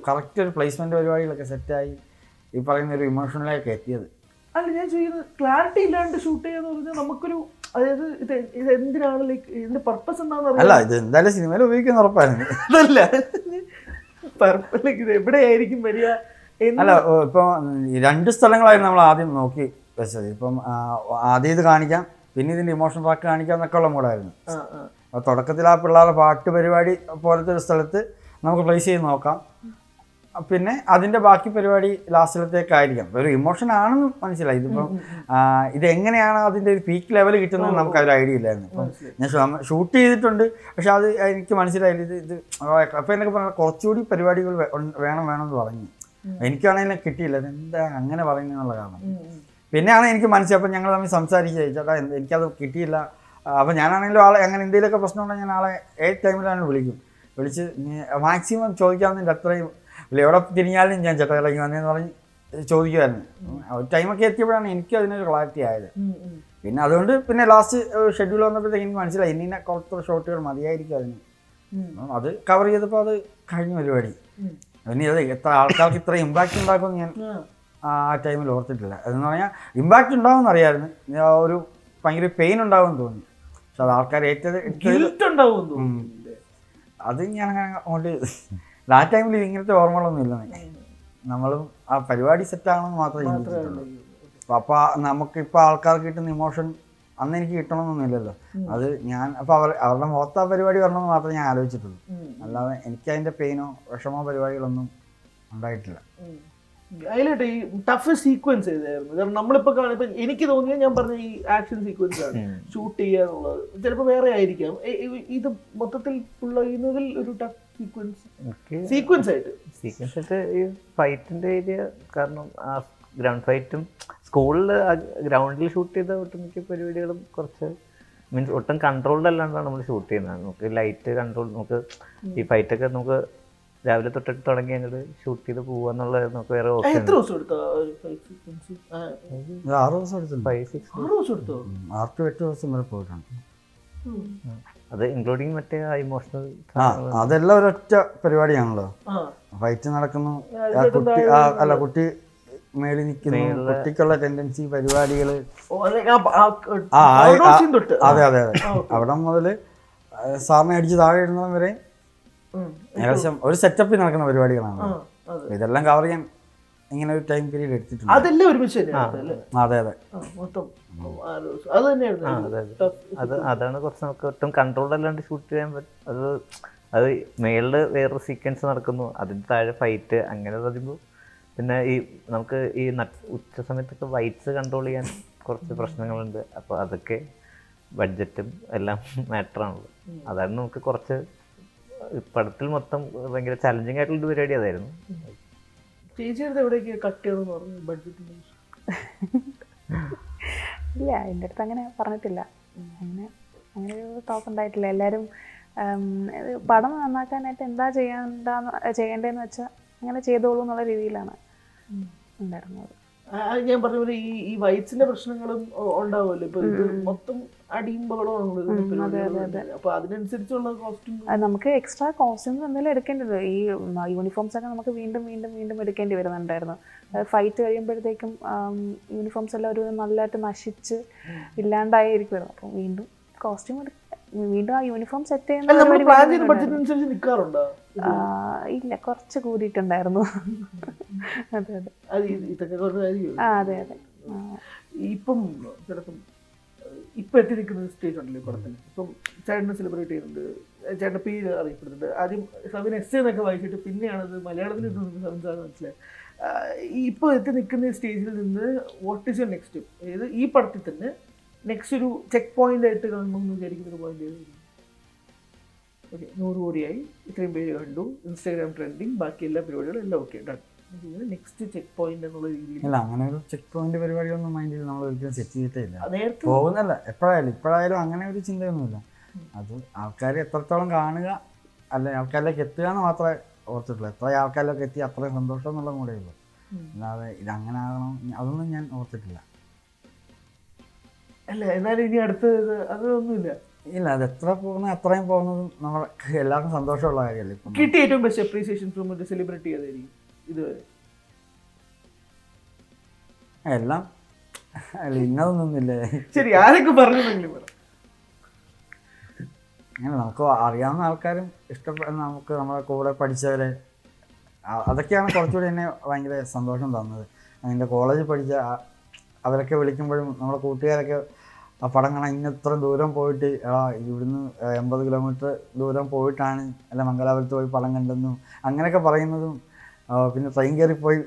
S2: കറക്റ്റ് ഒരു പ്ലേസ്മെന്റ് പരിപാടികളൊക്കെ സെറ്റായി ഈ പറയുന്ന ഒരു ഇമോഷണലിലേക്ക് എത്തിയത്.
S1: അല്ല ഞാൻ ചെയ്യുന്നത് ക്ലാരിറ്റി ഇല്ലാണ്ട് ഷൂട്ട് ചെയ്യാന്ന് പറഞ്ഞാൽ നമുക്കൊരു അതായത് ഇത് എന്തിനാണ് ലൈക്ക് ഇതിന്റെ പർപ്പസ് എന്താണെന്ന്
S2: അല്ല ഇത് എന്തായാലും സിനിമയിൽ ഉപയോഗിക്കുന്ന ഉറപ്പായിരുന്നു.
S1: അതല്ല പർപ്പസ് ഇത് എവിടെയായിരിക്കും വരിക.
S2: അല്ല ഇപ്പം 2 സ്ഥലങ്ങളായിരുന്നു നമ്മൾ ആദ്യം നോക്കി വെച്ചത്. ഇപ്പം ആദ്യം ഇത് കാണിക്കാം, പിന്നെ ഇതിന്റെ ഇമോഷൻ ട്രാക്ക് കാണിക്കാം എന്നൊക്കെ ഉള്ള മൂടായിരുന്നു. അപ്പോൾ തുടക്കത്തിൽ ആ പിള്ളേരുടെ പാട്ട് പരിപാടി പോലത്തെ ഒരു സ്ഥലത്ത് നമുക്ക് പ്ലേസ് ചെയ്ത് നോക്കാം. പിന്നെ അതിൻ്റെ ബാക്കി പരിപാടി ലാസ്റ്റിലത്തേക്കായിരിക്കാം. ഒരു ഇമോഷൻ ആണെന്ന് മനസ്സിലായി. ഇതിപ്പം ഇതെങ്ങനെയാണ് അതിൻ്റെ ഒരു പീക്ക് ലെവൽ കിട്ടുന്നത് നമുക്ക് ഒരു ഐഡിയ ഇല്ലായിരുന്നു. അപ്പം ഞാൻ ഷൂട്ട് ചെയ്തിട്ടുണ്ട്, പക്ഷെ അത് എനിക്ക് മനസ്സിലായില്ല. ഇത് അപ്പം എന്നൊക്കെ പറഞ്ഞാൽ കുറച്ചുകൂടി പരിപാടികൾ വേണമെന്ന് പറഞ്ഞു. എനിക്കാണെങ്കിലും കിട്ടിയില്ല. എന്താ അങ്ങനെ പറയുന്നതെന്നുള്ള കാരണം പിന്നെയാണ് എനിക്ക് മനസ്സിലായി. അപ്പം ഞങ്ങൾ തമ്മിൽ സംസാരിച്ച് ചേട്ടാ എനിക്കത് കിട്ടിയില്ല. അപ്പം ഞാനാണെങ്കിലും ആളെ അങ്ങനെ എന്തെങ്കിലുമൊക്കെ പ്രശ്നം ഉണ്ടെങ്കിൽ ഞാൻ ആളെ ഏത് ടൈമിലാണ് വിളിച്ച് മാക്സിമം ചോദിക്കാവുന്നതിൻ്റെ അത്രയും എവിടെ തിരിഞ്ഞാലും ഞാൻ ചേട്ടാ ഇറങ്ങി വന്നതെന്ന് പറഞ്ഞ് ചോദിക്കുമായിരുന്നു. ഒരു ടൈമൊക്കെ എത്തിയപ്പോഴാണ് എനിക്ക് അതിനൊരു ക്ലാരിറ്റി ആയത്. പിന്നെ അതുകൊണ്ട് പിന്നെ ലാസ്റ്റ് ഷെഡ്യൂൾ വന്നപ്പോഴത്തേക്ക് എനിക്ക് മനസ്സിലായി ഇന്ന കുറച്ച് ഷോട്ടുകൾ മതിയായിരിക്കും അതിന്. അത് കവർ ചെയ്തപ്പോൾ അത് കഴിഞ്ഞ പരിപാടി. പിന്നെ അത് എത്ര ആൾക്കാർക്ക് ഇത്ര ഇമ്പാക്റ്റ് ഉണ്ടാക്കുമെന്ന് ഞാൻ ആ ടൈമിൽ ഓർത്തിട്ടില്ല. അതെന്ന് പറഞ്ഞാൽ ഇമ്പാക്റ്റ് ഉണ്ടാവുമെന്ന് അറിയാമായിരുന്നു. ഒരു ഭയങ്കര പെയിൻ ഉണ്ടാവുമെന്ന് തോന്നി. പക്ഷെ അത് ആൾക്കാർ അത് ഞാൻ അങ്ങോട്ട് ആ ടൈമിൽ ഇങ്ങനത്തെ ഓർമ്മകളൊന്നും ഇല്ലെന്നേ. നമ്മളും ആ പരിപാടി സെറ്റാണെന്ന് മാത്രമേ ചിന്തിച്ചിട്ടുള്ളൂ. അപ്പോൾ നമുക്കിപ്പോൾ ആൾക്കാർക്ക് കിട്ടുന്ന ഇമോഷൻ അന്ന് എനിക്ക് കിട്ടണമെന്നൊന്നുമില്ലല്ലോ. അത് ഞാൻ അപ്പോൾ അവരുടെ മുഖത്ത് ആ പരിപാടി വരണമെന്ന് മാത്രമേ ഞാൻ ആലോചിച്ചിട്ടുള്ളൂ. അല്ലാതെ എനിക്ക് അതിൻ്റെ പെയിനോ വിഷമോ പരിപാടികളൊന്നും ഉണ്ടായിട്ടില്ല.
S1: അതിലായിട്ട് ഈ ടഫ് സീക്വൻസ് ചെയ്തായിരുന്നു. കാരണം നമ്മളിപ്പോൾ ഇപ്പം എനിക്ക് തോന്നിയത് ഞാൻ പറഞ്ഞ ഈ ആക്ഷൻ സീക്വൻസ് ആണ് ഷൂട്ട് ചെയ്യുക എന്നുള്ളത്. ചിലപ്പോൾ വേറെ ആയിരിക്കാം. ഇത് മൊത്തത്തിൽ ഫുൾ ചെയ്യുന്നതിൽ ഒരു ടഫ് സീക്വൻസ് ആയിട്ട്
S3: ഈ ഫൈറ്റിന്റെ ഏരിയ. കാരണം ആ ഗ്രൗണ്ട് ഫൈറ്റും സ്കൂളിൽ ഗ്രൗണ്ടിൽ ഷൂട്ട് ചെയ്ത ഒട്ടുമിക്ക പരിപാടികളും കുറച്ച് മീൻസ് ഒട്ടും കൺട്രോൾഡ് അല്ലാണ്ടാണ് നമ്മൾ ഷൂട്ട് ചെയ്യുന്നത്. നമുക്ക് ലൈറ്റ് കൺട്രോൾ, നമുക്ക് ഈ ഫൈറ്റൊക്കെ നമുക്ക് രാവിലെ തൊട്ടിട്ട് തുടങ്ങി അങ്ങോട്ട് ഷൂട്ട് ചെയ്ത് പോവാന്നുള്ളത് നമുക്ക് വേറെ ഓപ്ഷൻ.
S2: 6 ദിവസം എടുത്തിട്ടുണ്ട്. 8 ദിവസം വരെ പോയിട്ടുണ്ട്.
S3: അത് ഇൻക്ലൂഡിങ് മറ്റേ ഇമോഷണൽ
S2: അതെല്ലാം ഒരൊറ്റ പരിപാടിയാണല്ലോ. ഫൈറ്റ് നടക്കുന്നു, കുട്ടി മേളിൽ നിൽക്കുന്നു, കുട്ടിക്കുള്ള ടെൻഡൻസി പരിപാടികള്. അതെ അവിടെ മുതൽ സാറിനെ അടിച്ച് താഴെ ഇടുന്നതും വരെ ഏകദേശം ഒരു സെറ്റപ്പിൽ നടക്കുന്ന പരിപാടികളാണ്. ഇതെല്ലാം കവർ ചെയ്യാൻ ഇങ്ങനെ ഒരു ടൈം പീരീഡ് എടുത്തിട്ടുണ്ട്.
S1: അതെല്ലാം ഒരുമിച്ച്
S2: അതെ
S3: അതാണ് കുറച്ച് നമുക്ക് ഒട്ടും കൺട്രോൾഡ് അല്ലാണ്ട് ഷൂട്ട് ചെയ്യാൻ പറ്റും. അത് മേളില് വേറൊരു സീക്വൻസ് നടക്കുന്നു, അതിന് താഴെ ഫൈറ്റ്, അങ്ങനെ പറയുമ്പോൾ പിന്നെ ഈ നമുക്ക് ഈ ഉച്ച സമയത്തൊക്കെ വൈറ്റ്സ് കൺട്രോൾ ചെയ്യാൻ കുറച്ച് പ്രശ്നങ്ങളുണ്ട്. അപ്പോൾ അതൊക്കെ ബഡ്ജറ്റും എല്ലാം മാറ്ററാണല്ലോ. അതാണ് നമുക്ക് കുറച്ച് പടത്തിൽ മൊത്തം ഭയങ്കര ചലഞ്ചിങ് ആയിട്ടുള്ള പരിപാടി അതായിരുന്നു.
S4: ഇല്ല, എൻ്റെ അടുത്ത് അങ്ങനെ പറഞ്ഞിട്ടില്ല. അങ്ങനെ ഒരു ടോക്ക് ഉണ്ടായിട്ടില്ല. എല്ലാവരും പടം നന്നാക്കാനായിട്ട് എന്താ ചെയ്യേണ്ടതെന്ന് വെച്ചാൽ അങ്ങനെ ചെയ്തോളൂ എന്നുള്ള രീതിയിലാണ് ഉണ്ടായിരുന്നത്.
S1: ഞാൻ പറഞ്ഞ പോലെ ഈ വൈറ്റ്സിന്റെ പ്രശ്നങ്ങളും ഉണ്ടാവുമല്ലോ. ഇപ്പൊ ഇത് മൊത്തം അടിയും ബഹളമാണല്ലോ. അപ്പൊ അതിനനുസരിച്ചുള്ള കോസ്റ്റ്യൂം
S4: നമുക്ക് എക്സ്ട്രാ കോസ്റ്റ്യൂംസ് എന്തെങ്കിലും എടുക്കേണ്ടത്. ഈ യൂണിഫോംസ് ഒക്കെ നമുക്ക് വീണ്ടും എടുക്കേണ്ടി വരുന്നുണ്ടായിരുന്നു. ഫൈറ്റ് കഴിയുമ്പോഴത്തേക്കും യൂണിഫോംസ് എല്ലാം ഒരു നല്ലതായിട്ട് നശിച്ച് ഇല്ലാണ്ടായിരിക്കുമായിരുന്നു. അപ്പം വീണ്ടും കോസ്റ്റ്യൂം വീണ്ടും ആ യൂണിഫോം സെറ്റ് ചെയ്യുന്ന ഇല്ല, കുറച്ച് കൂടിയിട്ടുണ്ടായിരുന്നു. അതെ.
S1: ഇപ്പം ചിലപ്പം ഇപ്പൊ എത്തി നിൽക്കുന്ന സ്റ്റേജ് ഉണ്ടല്ലോ പടത്തിന്. ഇപ്പം ചേട്ടനെ സെലിബ്രേറ്റ് ചെയ്യുന്നുണ്ട്, ചേട്ടൻ്റെ പേര് അറിയപ്പെടുന്നുണ്ട്. ആദ്യം സവിൻ എസ് എന്നൊക്കെ വായിച്ചിട്ട് പിന്നെയാണ് അത് മലയാളത്തിൽ സവിൻ സാർ മനസ്സിലായത്. ഇപ്പോൾ എത്തി നിൽക്കുന്ന സ്റ്റേജിൽ നിന്ന് what is your next step? ഈ പടത്തിൽ തന്നെ നെക്സ്റ്റ് ഒരു ചെക്ക് പോയിന്റ് ആയിട്ട് കാണണമെന്ന് വിചാരിക്കുന്ന ഒരു പോയിന്റ് ഏതായിരിക്കും? ഓക്കെ, 100 കോടിയായി, ഇത്രയും പേര് കണ്ടു, ഇൻസ്റ്റാഗ്രാം ട്രെൻഡിങ്, ബാക്കി എല്ലാ പരിപാടികളും എല്ലാം okay done. Next check point എന്നുള്ള രീതിയിൽ
S2: ഇല്ല, അങ്ങനെ ഒരു ചെക്ക് പോയിന്റ് പരിപാടിയൊന്നും മൈൻഡിൽ നമ്മൾ ഒരിക്കലും സെറ്റ് ചെയ്തിട്ടേ ഇല്ല.
S1: നേരത്തെ
S2: പോകുന്നല്ല, ഇപ്പോഴായാലും അങ്ങനെ ഒരു ചിന്തയൊന്നുമില്ല. അത് ആൾക്കാർ എത്രത്തോളം കാണുക, അല്ലെ ആൾക്കാരിലേക്ക് എത്തുക എന്ന് മാത്രമേ ഓർത്തിട്ടുള്ളൂ. എത്ര ആൾക്കാരിലേക്ക് എത്തി അത്രയും സന്തോഷം എന്നുള്ള കൂടെ ഉള്ളൂ. അല്ലാതെ ഇതങ്ങനെ ആകണം അതൊന്നും ഞാൻ ഓർത്തിട്ടില്ല.
S1: അല്ല, എന്നാലും ഇനി അടുത്തത് അതൊന്നുമില്ല.
S2: ഇല്ല, അത് എത്ര പോകുന്നത് അത്രയും പോകുന്നതും നമ്മൾക്ക് എല്ലാവർക്കും സന്തോഷമുള്ള കാര്യമല്ലേ. ഇപ്പം
S1: കിട്ടിയ ഏറ്റവും ബെസ്റ്റ് അപ്രീസിയേഷൻ ഫ്രം ഒരു സെലിബ്രിറ്റി ഏതായിരിക്കും ഇതുവരെ?
S2: എല്ലാം അല്ല, ഇന്നതൊന്നുമില്ലേ.
S1: ശരി, ആരൊക്കെ പറഞ്ഞെങ്കിലും പറ.
S2: അങ്ങനെ നമുക്ക് അറിയാവുന്ന ആൾക്കാരും ഇഷ്ടപ്പെടുന്ന, നമുക്ക് നമ്മളെ കൂടെ പഠിച്ചവരെ, അതൊക്കെയാണ് കുറച്ചുകൂടി എന്നെ ഭയങ്കര സന്തോഷം തന്നത്. എൻ്റെ കോളേജിൽ പഠിച്ച അവരൊക്കെ വിളിക്കുമ്പോഴും നമ്മളെ കൂട്ടുകാരൊക്കെ ആ പടം കാണാൻ ഇത്ര ദൂരം പോയിട്ട്, ഇവിടുന്ന് 80 കിലോമീറ്റർ ദൂരം പോയിട്ടാണ് അല്ല മംഗലാപുരത്ത് പോയി പടം കണ്ടെന്നും അങ്ങനെയൊക്കെ പറയുന്നതും, പിന്നെ ട്രെയിൻ കയറിപ്പോയി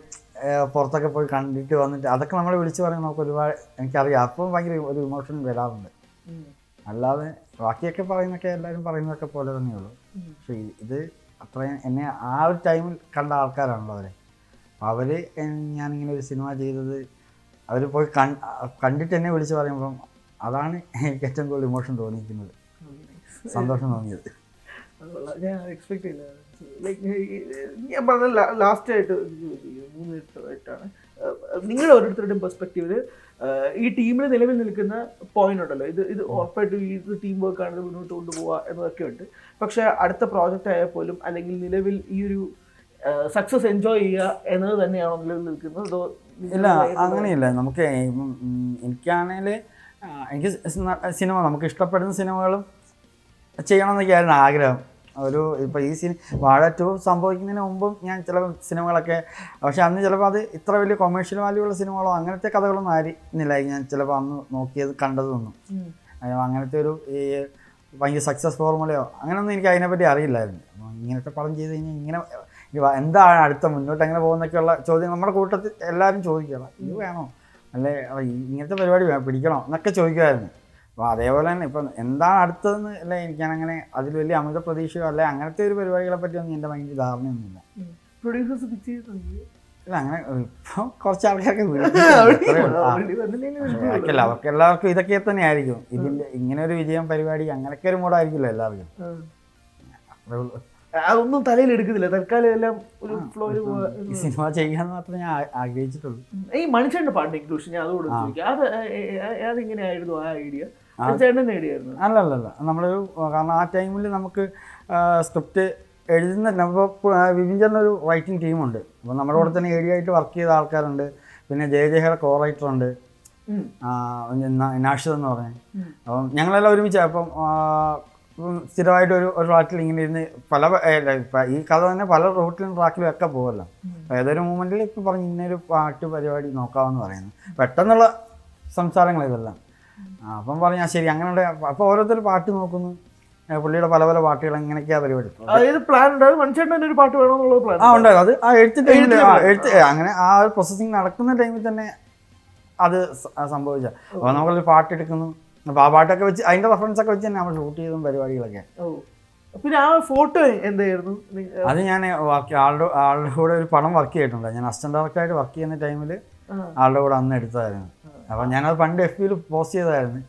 S2: പുറത്തൊക്കെ പോയി കണ്ടിട്ട് വന്നിട്ട് അതൊക്കെ നമ്മളെ വിളിച്ച് പറയുമ്പോൾ നമുക്ക് ഒരുപാട് എനിക്കറിയാം. അപ്പം ഭയങ്കര ഒരു ഇമോഷൻ വരാറുണ്ട്. അല്ലാതെ ബാക്കിയൊക്കെ പറയുന്നൊക്കെ എല്ലാവരും പറയുന്നതൊക്കെ പോലെ തന്നെയുള്ളൂ. പക്ഷേ ഇത് അത്രയും എന്നെ ആ ഒരു ടൈമിൽ കണ്ട ആൾക്കാരാണല്ലോ അവരെ. അപ്പോൾ അവർ ഞാനിങ്ങനെ ഒരു സിനിമ ചെയ്തത് അവർ പോയി കണ്ടിട്ട് എന്നെ വിളിച്ച് പറയുമ്പം അതാണ് എനിക്ക് ഏറ്റവും കൂടുതൽ ഇമോഷൻ തോന്നിയിരിക്കുന്നത്, സന്തോഷം തോന്നിയത്.
S1: ഞാൻ എക്സ്പെക്ട് ചെയ്യില്ല. ഞാൻ പറഞ്ഞ ലാസ്റ്റായിട്ട് 3 മിനിറ്റാണ്. നിങ്ങൾ ഓരോരുത്തരുടെയും പെർസ്പെക്റ്റീവില് ഈ ടീമിൽ നിലവിൽ നിൽക്കുന്ന പോയിന്റ് ഉണ്ടല്ലോ, ഇത് ഉറപ്പായിട്ടും ഇത് ടീം വർക്കാണ്, ഇത് മുന്നോട്ട് കൊണ്ടുപോവുക എന്നതൊക്കെ ഉണ്ട്. പക്ഷെ അടുത്ത പ്രോജക്റ്റ് ആയാൽ പോലും അല്ലെങ്കിൽ നിലവിൽ ഈ ഒരു സക്സസ് എൻജോയ് ചെയ്യുക എന്നത് തന്നെയാണോ നിലവിൽ നിൽക്കുന്നത്? അതോ
S2: ഇല്ല, അങ്ങനെയില്ല. നമുക്ക് എനിക്കാണെങ്കിൽ എനിക്ക് സിനിമ നമുക്ക് ഇഷ്ടപ്പെടുന്ന സിനിമകളും ചെയ്യണമെന്നൊക്കെയായിരുന്നു ആഗ്രഹം. ഇപ്പോൾ ഈ വാഴ 2 സംഭവിക്കുന്നതിന് മുമ്പും ഞാൻ ചില സിനിമകളൊക്കെ, പക്ഷെ അന്ന് ചിലപ്പോൾ അത് ഇത്ര വലിയ കൊമേഴ്ഷ്യൽ വാല്യൂ ഉള്ള സിനിമകളോ അങ്ങനത്തെ കഥകളൊന്നും ആയിരുന്നില്ല ഞാൻ ചിലപ്പോൾ അന്ന് നോക്കിയത് കണ്ടതൊന്നും. അങ്ങനത്തെ ഒരു ഈ ഭയങ്കര സക്സസ് ഫോർമുലയോ അങ്ങനെയൊന്നും എനിക്ക് അതിനെപ്പറ്റി അറിയില്ലായിരുന്നു. അപ്പോൾ ഇങ്ങനത്തെ പടം ചെയ്ത് കഴിഞ്ഞാൽ ഇങ്ങനെ എന്താണ് അടുത്ത മുന്നോട്ട് എങ്ങനെ പോകുന്നൊക്കെയുള്ള ചോദ്യം നമ്മുടെ കൂട്ടത്തിൽ എല്ലാവരും ചോദിക്കണം. ഇത് വേണോ, അല്ലെ ഇങ്ങനത്തെ പരിപാടി പിടിക്കണോ എന്നൊക്കെ ചോദിക്കുമായിരുന്നു. അപ്പോൾ അതേപോലെ തന്നെ ഇപ്പം എന്താണ് അടുത്തതെന്ന് അല്ലെ എനിക്കാണങ്ങനെ അതിൽ വലിയ അമിത പ്രതീക്ഷയോ അല്ലെ അങ്ങനത്തെ ഒരു പരിപാടികളെ പറ്റിയൊന്നും എൻ്റെ ഭയങ്കര ധാരണയൊന്നുമില്ല.
S1: പ്രൊഡ്യൂസേഴ്സ് പിച്ച് ചെയ്തിട്ടുണ്ട്?
S2: അല്ല, അങ്ങനെ ഇപ്പം കുറച്ച് ആൾക്കാരൊക്കെ ആക്കില്ല. അവർക്ക് എല്ലാവർക്കും ഇതൊക്കെ തന്നെ ആയിരിക്കും. ഇതിൻ്റെ ഇങ്ങനെ ഒരു വിജയം പരിപാടി അങ്ങനെയൊക്കെ ഒരു മൂടായിരിക്കുമല്ലോ എല്ലാവർക്കും. അത്രേ ഉള്ളൂ.
S1: അതൊന്നും തലയിൽ എടുക്കുന്നില്ല തൽക്കാലം, എല്ലാം ഒരു ഫ്ലോയിൽ
S2: ഈ സിനിമ ചെയ്യാന്ന് മാത്രമേ ഞാൻ ആഗ്രഹിച്ചിട്ടുള്ളൂ.
S1: ഈ മനുഷ്യന്റെ പാട്ട് ഇൻക്ലൂഷൻ ഞാൻ അതോട് ചോദിക്കാം, അതെങ്ങനെയായിരുന്നു ആ ഐഡിയ? ചേട്ടൻ്റെ ഐഡിയ ആയിരുന്നു?
S2: അല്ലല്ല, നമ്മളൊരു കാരണം ആ ടൈമിൽ നമുക്ക് സ്ക്രിപ്റ്റ് എഴുതുന്ന ഇപ്പോൾ വിവിഞ്ചറിനൊരു റൈറ്റിംഗ് ടീമുണ്ട്. അപ്പോൾ നമ്മുടെ കൂടെ തന്നെ ഐഡിയ ആയിട്ട് വർക്ക് ചെയ്ത ആൾക്കാരുണ്ട്. പിന്നെ ജയജയയുടെ കോ റൈറ്ററുണ്ട്, നാഷിദ് എന്ന് പറഞ്ഞ്. അപ്പം ഞങ്ങളെല്ലാം ഒരുമിച്ച് അപ്പം സ്ഥിരമായിട്ട് ഒരു ഫ്ലാറ്റിൽ ഇങ്ങനെ ഇരുന്ന് ഈ കഥ തന്നെ പല റൂട്ടിലും ട്രാക്കിലും ഒക്കെ പോകുമല്ലോ. ഏതൊരു മൂമെൻറ്റിൽ ഇപ്പോൾ പറഞ്ഞ് ഇന്നൊരു പാട്ട് പരിപാടി നോക്കാമെന്ന് പറയുന്നു. പെട്ടെന്നുള്ള സംസാരങ്ങൾ ഇതെല്ലാം. അപ്പം പറഞ്ഞാൽ ശരി അങ്ങനെ. അപ്പോൾ ഓരോരുത്തർ പാട്ട് നോക്കുന്നു, പുള്ളിയുടെ പല പല പാട്ടുകൾ എങ്ങനെയൊക്കെയാണ് പരിപാടി.
S1: പ്ലാൻ ഉണ്ടായത് മനുഷ്യൻ്റെ ഒരു പാട്ട് വേണമെന്നുള്ള പ്ലാൻ
S2: ഉണ്ടായത്. അത് ആ എഴുത്ത് അങ്ങനെ ആ ഒരു പ്രോസസ്സിങ് നടക്കുന്ന ടൈമിൽ തന്നെ അത് സംഭവിച്ച. അപ്പോൾ നമ്മളൊരു പാട്ട് എടുക്കുന്നു, അപ്പോൾ ആ പാട്ടൊക്കെ വെച്ച് അതിൻ്റെ റെഫറൻസ് ഒക്കെ വെച്ച് തന്നെ നമ്മൾ ഷൂട്ട് ചെയ്തും പരിപാടികളൊക്കെ.
S1: പിന്നെ ആ ഫോട്ടോ എന്തായിരുന്നു?
S2: അത് ഞാൻ ആളുടെ കൂടെ ഒരു പടം വർക്ക് ചെയ്തിട്ടുണ്ട്. ഞാൻ അസിസ്റ്റന്റ് ഡയറക്ടറായിട്ട് വർക്ക് ചെയ്യുന്ന ടൈമിൽ ആളുടെ കൂടെ അന്ന് എടുത്തതായിരുന്നു. അപ്പോൾ ഞാനത് പണ്ട് FBയിൽ പോസ്റ്റ് ചെയ്തതായിരുന്നു.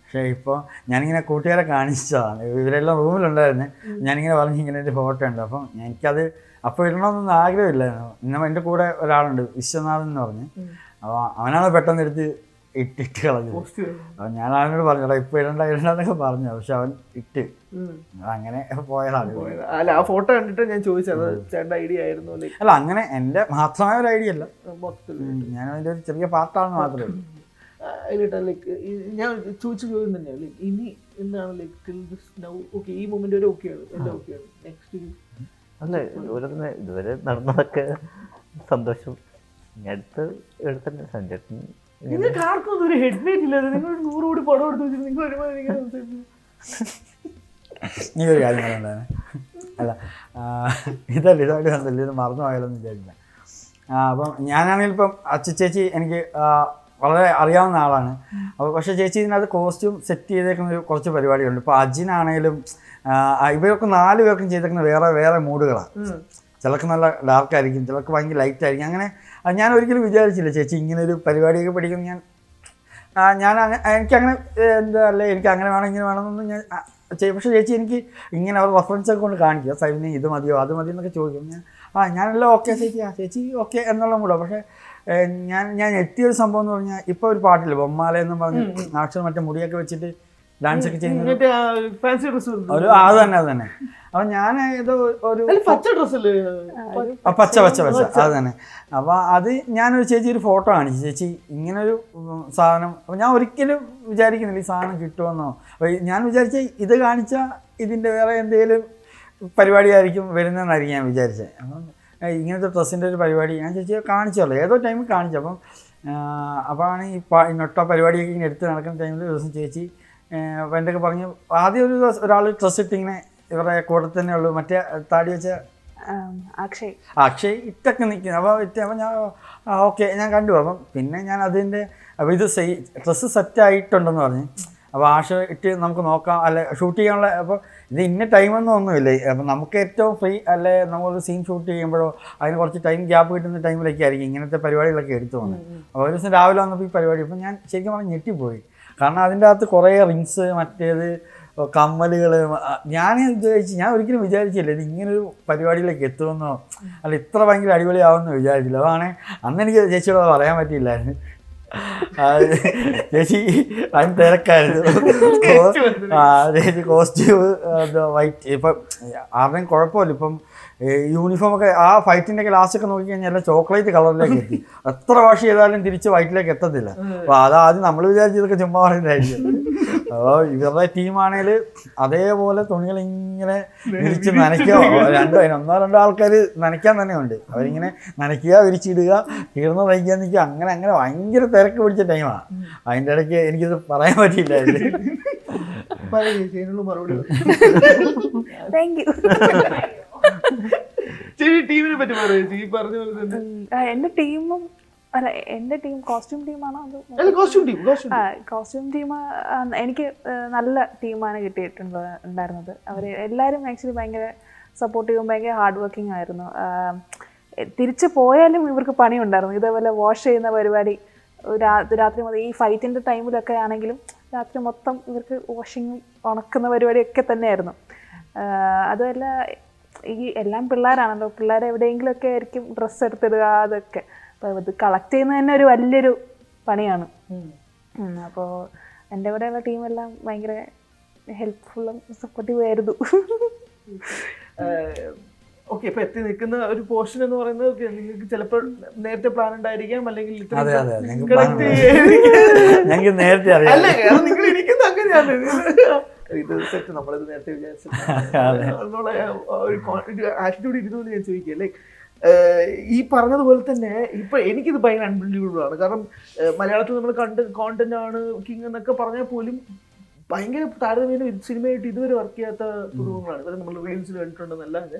S2: പക്ഷേ ഇപ്പോൾ ഞാനിങ്ങനെ കൂട്ടുകാരെ കാണിച്ചതാണ്. ഇവരെല്ലാം റൂമിലുണ്ടായിരുന്നു. ഞാനിങ്ങനെ പറഞ്ഞ് ഇങ്ങനെ ഒരു ഫോട്ടോ ഉണ്ട്. അപ്പം എനിക്കത് അപ്പോൾ ഇടണമെന്നൊന്നും ആഗ്രഹമില്ലായിരുന്നു. ഇന്ന് എൻ്റെ കൂടെ ഒരാളുണ്ട്, വിശ്വനാഥൻ എന്ന് പറഞ്ഞ്. അപ്പോൾ അവനാണ് പെട്ടെന്ന് എടുത്ത് ഇട്ടിട്ട് കളഞ്ഞത്. അപ്പോൾ ഞാൻ അവനോട് പറഞ്ഞോടാ ഇപ്പോൾ ഇടണ്ടെന്നൊക്കെ പറഞ്ഞു. പക്ഷെ അവൻ ഇട്ട് അങ്ങനെ പോയതാണ്.
S1: അല്ല, ആ ഫോട്ടോ കണ്ടിട്ട് ഞാൻ ചോദിച്ചത് ചേട്ടൻ്റെ ഐഡിയ ആയിരുന്നു.
S2: അല്ല, അങ്ങനെ എൻ്റെ മാത്രമായ ഒരു ഐഡിയ അല്ല, ഞാൻ അതിൻ്റെ ഒരു ചെറിയ പാർട്ടാണെന്ന് മാത്രമേ ഉള്ളൂ.
S1: ലൈക്ക് ഞാൻ ചോദിച്ച ചോദ്യം തന്നെയാണ്, ലൈക്ക് ഇനി എന്താണ് like till this now okay, ഈ മൊമെന്റ് വരെ ഓക്കെയാണ്, എല്ലാം ഓക്കെയാണ്. നെക്സ്റ്റ്
S3: അല്ലേ ഇതുവരെ നടന്നതൊക്കെ സന്തോഷം. അടുത്ത് എടുത്തന്നെ സഞ്ചേട്ടൻ
S1: നിങ്ങൾക്ക് ആർക്കൊന്നും ഒരു ഹെഡ്ലൈറ്റ് ഇല്ലാതെ നിങ്ങൾ 100 കോടി പടം എടുത്ത് വെച്ചിട്ട് നിങ്ങൾ ഒരുപാട്
S2: നീ ഒരു കാര്യം പറയണ്ടായിരുന്നു. അല്ല, ഇതായിട്ട് വന്നില്ല, ഇത് മറന്നു പോയാലൊന്നും വിചാരിക്കില്ല. അപ്പം ഞാനാണെങ്കിൽ ഇപ്പം ചേച്ചി എനിക്ക് വളരെ അറിയാവുന്ന ആളാണ്. അപ്പോൾ പക്ഷേ ചേച്ചി ഇതിനകത്ത് കോസ്റ്റ്യൂം സെറ്റ് ചെയ്തേക്കുന്ന ഒരു കുറച്ച് പരിപാടികളുണ്ട്. ഇപ്പോൾ അജിനാണേലും ഇവരൊക്കെ 4 പേർക്കും ചെയ്തേക്കുന്ന വേറെ വേറെ മൂഡുകളാണ്. ചിലർക്ക് നല്ല ഡാർക്കായിരിക്കും, ചിലർക്ക് ഭയങ്കര ലൈറ്റ് ആയിരിക്കും. അങ്ങനെ ഞാൻ ഒരിക്കലും വിചാരിച്ചില്ല ചേച്ചി ഇങ്ങനെ ഒരു പരിപാടിയൊക്കെ പഠിക്കും. എനിക്കങ്ങനെ എന്താ അല്ലേ, എനിക്ക് അങ്ങനെ വേണം ഇങ്ങനെ വേണമെന്നൊന്നും ഞാൻ ചെയ്യും. പക്ഷേ ചേച്ചി എനിക്ക് ഇങ്ങനെ അവർ റെഫറൻസൊക്കെ കൊണ്ട് കാണിക്കുക, സൈഡിന് ഇത് മതിയോ അത് മതിയോ എന്നൊക്കെ ചോദിക്കും. ഞാനെല്ലാം ഓക്കെ ചേച്ചി ഓക്കെ എന്നുള്ള കൂടെ. പക്ഷേ ഞാൻ എത്തിയൊരു സംഭവം എന്ന് പറഞ്ഞാൽ ഇപ്പോൾ ഒരു പാട്ടില്ല ബൊമ്മാല എന്നും പറഞ്ഞ് അക്ഷരം മറ്റേ മുടിയൊക്കെ വെച്ചിട്ട് ഡാൻസ് ഒക്കെ ചെയ്യുന്ന ഒരു അത് തന്നെ. അപ്പം ഞാൻ ഏതോ ഒരു
S1: പച്ച ഡ്രസ്സല്ലേ,
S2: പച്ച അത് തന്നെ. അപ്പോൾ അത് ഞാനൊരു ചേച്ചി ഒരു ഫോട്ടോ കാണിച്ചു, ചേച്ചി ഇങ്ങനൊരു സാധനം. അപ്പോൾ ഞാൻ ഒരിക്കലും വിചാരിക്കുന്നില്ല ഈ സാധനം കിട്ടുമെന്നോ. അപ്പോൾ ഞാൻ വിചാരിച്ച ഇത് കാണിച്ചാൽ ഇതിൻ്റെ വേറെ എന്തെങ്കിലും പരിപാടിയായിരിക്കും വരുന്നതെന്നായിരിക്കും ഞാൻ വിചാരിച്ചത്. അപ്പം ഇങ്ങനത്തെ ഡ്രസ്സിൻ്റെ ഒരു പരിപാടി ഞാൻ ചേച്ചിയെ കാണിച്ചല്ലോ, ഏതോ ടൈമിൽ കാണിച്ചു. അപ്പോഴാണ് ഈ നൊട്ട പരിപാടിയൊക്കെ ഇങ്ങനെ എടുത്ത് നടക്കുന്ന ടൈമിൽ ഒരു ദിവസം ചേച്ചി അപ്പോൾ എൻ്റെ പറഞ്ഞു, ആദ്യം ഒരു ദിവസം ഒരാൾ ഡ്രസ്സ് ഇട്ടിങ്ങനെ ഇവരുടെ കൂടെ തന്നെ ഉള്ളൂ, മറ്റേ താടി വെച്ച അക്ഷയ് ഇട്ടൊക്കെ നിൽക്കുന്നു. അപ്പോൾ ഞാൻ ഓക്കെ ഞാൻ കണ്ടു. അപ്പം പിന്നെ ഞാൻ അതിൻ്റെ അപ്പോൾ ഇത് ഡ്രസ്സ് സെറ്റായിട്ടുണ്ടെന്ന് പറഞ്ഞ്. അപ്പോൾ ഇട്ട് നമുക്ക് നോക്കാം അല്ലെ ഷൂട്ട് ചെയ്യാനുള്ള. അപ്പോൾ ഇത് ഇന്ന ടൈമൊന്നും ഒന്നുമില്ല. അപ്പം നമുക്ക് ഏറ്റവും ഫ്രീ അല്ലെ നമ്മളൊരു സീൻ ഷൂട്ട് ചെയ്യുമ്പോഴോ അതിന് കുറച്ച് ടൈം ഗ്യാപ്പ് കിട്ടുന്ന ടൈമിലൊക്കെ ആയിരിക്കും ഇങ്ങനത്തെ പരിപാടികളൊക്കെ എടുത്തു പോകുന്നത്. അപ്പോൾ ഒരു ദിവസം രാവിലെ വന്നപ്പോൾ ഈ പരിപാടി അപ്പോൾ ഞാൻ ശരിക്കും പറഞ്ഞാൽ ഞെട്ടിപ്പോയി. കാരണം അതിൻ്റെ അകത്ത് കുറേ റിങ്സ്, മറ്റേത് കമ്മലുകൾ. ഞാൻ ഒരിക്കലും വിചാരിച്ചില്ല ഇത് ഇങ്ങനൊരു പരിപാടിയിലേക്ക് എത്തുമെന്നോ അല്ല ഇത്ര ഭയങ്കര അടിപൊളിയാവുമെന്നോ വിചാരിച്ചില്ല. അതാണ് അന്ന് എനിക്ക് ചേച്ചിയോട് പറയാൻ പറ്റിയില്ലായിരുന്നു. ചേച്ചി അതിന് തിരക്കായിരുന്നു. ചേച്ചി കോസ്റ്റ്യൂം വൈറ്റ് ഇപ്പം ആരുടെയും കുഴപ്പമില്ല. ഇപ്പം യൂണിഫോമൊക്കെ ആ ഫൈറ്റിൻ്റെ ഒക്കെ ലാസ്റ്റൊക്കെ നോക്കിക്കഴിഞ്ഞാൽ എല്ലാം ചോക്ലേറ്റ് കളറിലേക്ക് എത്തി. എത്ര വാഷ് ചെയ്താലും തിരിച്ച് വൈറ്റിലേക്ക് എത്തത്തില്ല. അപ്പോൾ അതാദ്യം നമ്മൾ വിചാരിച്ചതൊക്കെ ചുമ്മാ പറയുന്നതായിരിക്കും. അപ്പോൾ ഇവരുടെ ടീമാണെങ്കിൽ അതേപോലെ തുണികൾ ഇങ്ങനെ വിരിച്ച് നനയ്ക്കുക. ഒന്നോ രണ്ടോ ആൾക്കാർ നനയ്ക്കാൻ തന്നെ ഉണ്ട്. അവരിങ്ങനെ നനയ്ക്കുക, വിരിച്ചിടുക, തീർന്ന് തയ്ക്കാൻ നിൽക്കുക. അങ്ങനെ ഭയങ്കര തിരക്ക് പിടിച്ച ടൈമാണ്. അതിൻ്റെ ഇടയ്ക്ക് എനിക്കിത് പറയാൻ പറ്റിയില്ലായിരുന്നു.
S1: ടീമിനെ പറ്റി പറയും ഈ പറഞ്ഞ പോലെ തന്നെ.
S4: എൻ്റെ ടീം കോസ്റ്റ്യൂം ടീമാണോ കോസ്റ്റ്യൂം ടീം എനിക്ക് നല്ല ടീമാണ് ഉണ്ടായിരുന്നത്. അവർ എല്ലാവരും ആക്ച്വലി ഭയങ്കര സപ്പോർട്ടീവും ഭയങ്കര ഹാർഡ് വർക്കിംഗ് ആയിരുന്നു. തിരിച്ചു പോയാലും ഇവർക്ക് പണിയുണ്ടായിരുന്നു. ഇതേപോലെ വാഷ് ചെയ്യുന്ന പരിപാടി രാത്രി മൊത്തം ഈ ഫൈറ്റിൻ്റെ ടൈമിലൊക്കെ ആണെങ്കിലും രാത്രി മൊത്തം ഇവർക്ക് വാഷിങ് ഉണക്കുന്ന പരിപാടിയൊക്കെ തന്നെയായിരുന്നു. അതുമല്ല ഈ എല്ലാം പിള്ളേരാണല്ലോ, പിള്ളേർ എവിടെയെങ്കിലുമൊക്കെ ആയിരിക്കും ഡ്രസ്സ് എടുത്തിടുക അതൊക്കെ. അപ്പോൾ ഇത് കളക്ട് ചെയ്യുന്നത് തന്നെ ഒരു വലിയൊരു പണിയാണ്. അപ്പോൾ എൻ്റെ കൂടെയുള്ള ടീമെല്ലാം ഭയങ്കര ഹെൽപ്ഫുള്ളും സപ്പോർട്ടീവ് ആയിരുന്നു.
S1: ഓക്കെ, ഇപ്പൊ എത്തി നിൽക്കുന്ന ഒരു പോർഷൻ എന്ന് പറയുന്നത് നിങ്ങൾക്ക് ചിലപ്പോൾ നേരത്തെ പ്ലാൻ ഉണ്ടായിരിക്കാം, അല്ലെങ്കിൽ
S2: നേരത്തെ
S1: അല്ല നിങ്ങൾ ഇരിക്കുന്ന അങ്ങനെയാണ്. ഇത് സെറ്റ് നമ്മളിത് നേരത്തെ വിചാരിച്ചിട്ടുള്ള ഒരു ആറ്റിറ്റ്യൂഡ് ഇരുന്നു ഞാൻ ചോദിക്കുക. ലൈക്ക് ഈ പറഞ്ഞതുപോലെ തന്നെ ഇപ്പൊ എനിക്കിത് ഭയങ്കര അൺബിലീവബിൾ ആണ്. കാരണം മലയാളത്തിൽ നമ്മൾ കോണ്ടന്റ് ആണ് കിങ് എന്നൊക്കെ പറഞ്ഞാൽ പോലും ഭയങ്കര താരതമ്യേന സിനിമയായിട്ട് ഇതുവരെ വർക്ക് ചെയ്യാത്ത പുതുമുഖങ്ങളാണ്. അതായത് നമ്മൾ റീൽസിൽ കണ്ടിട്ടുണ്ടെന്നല്ലാതെ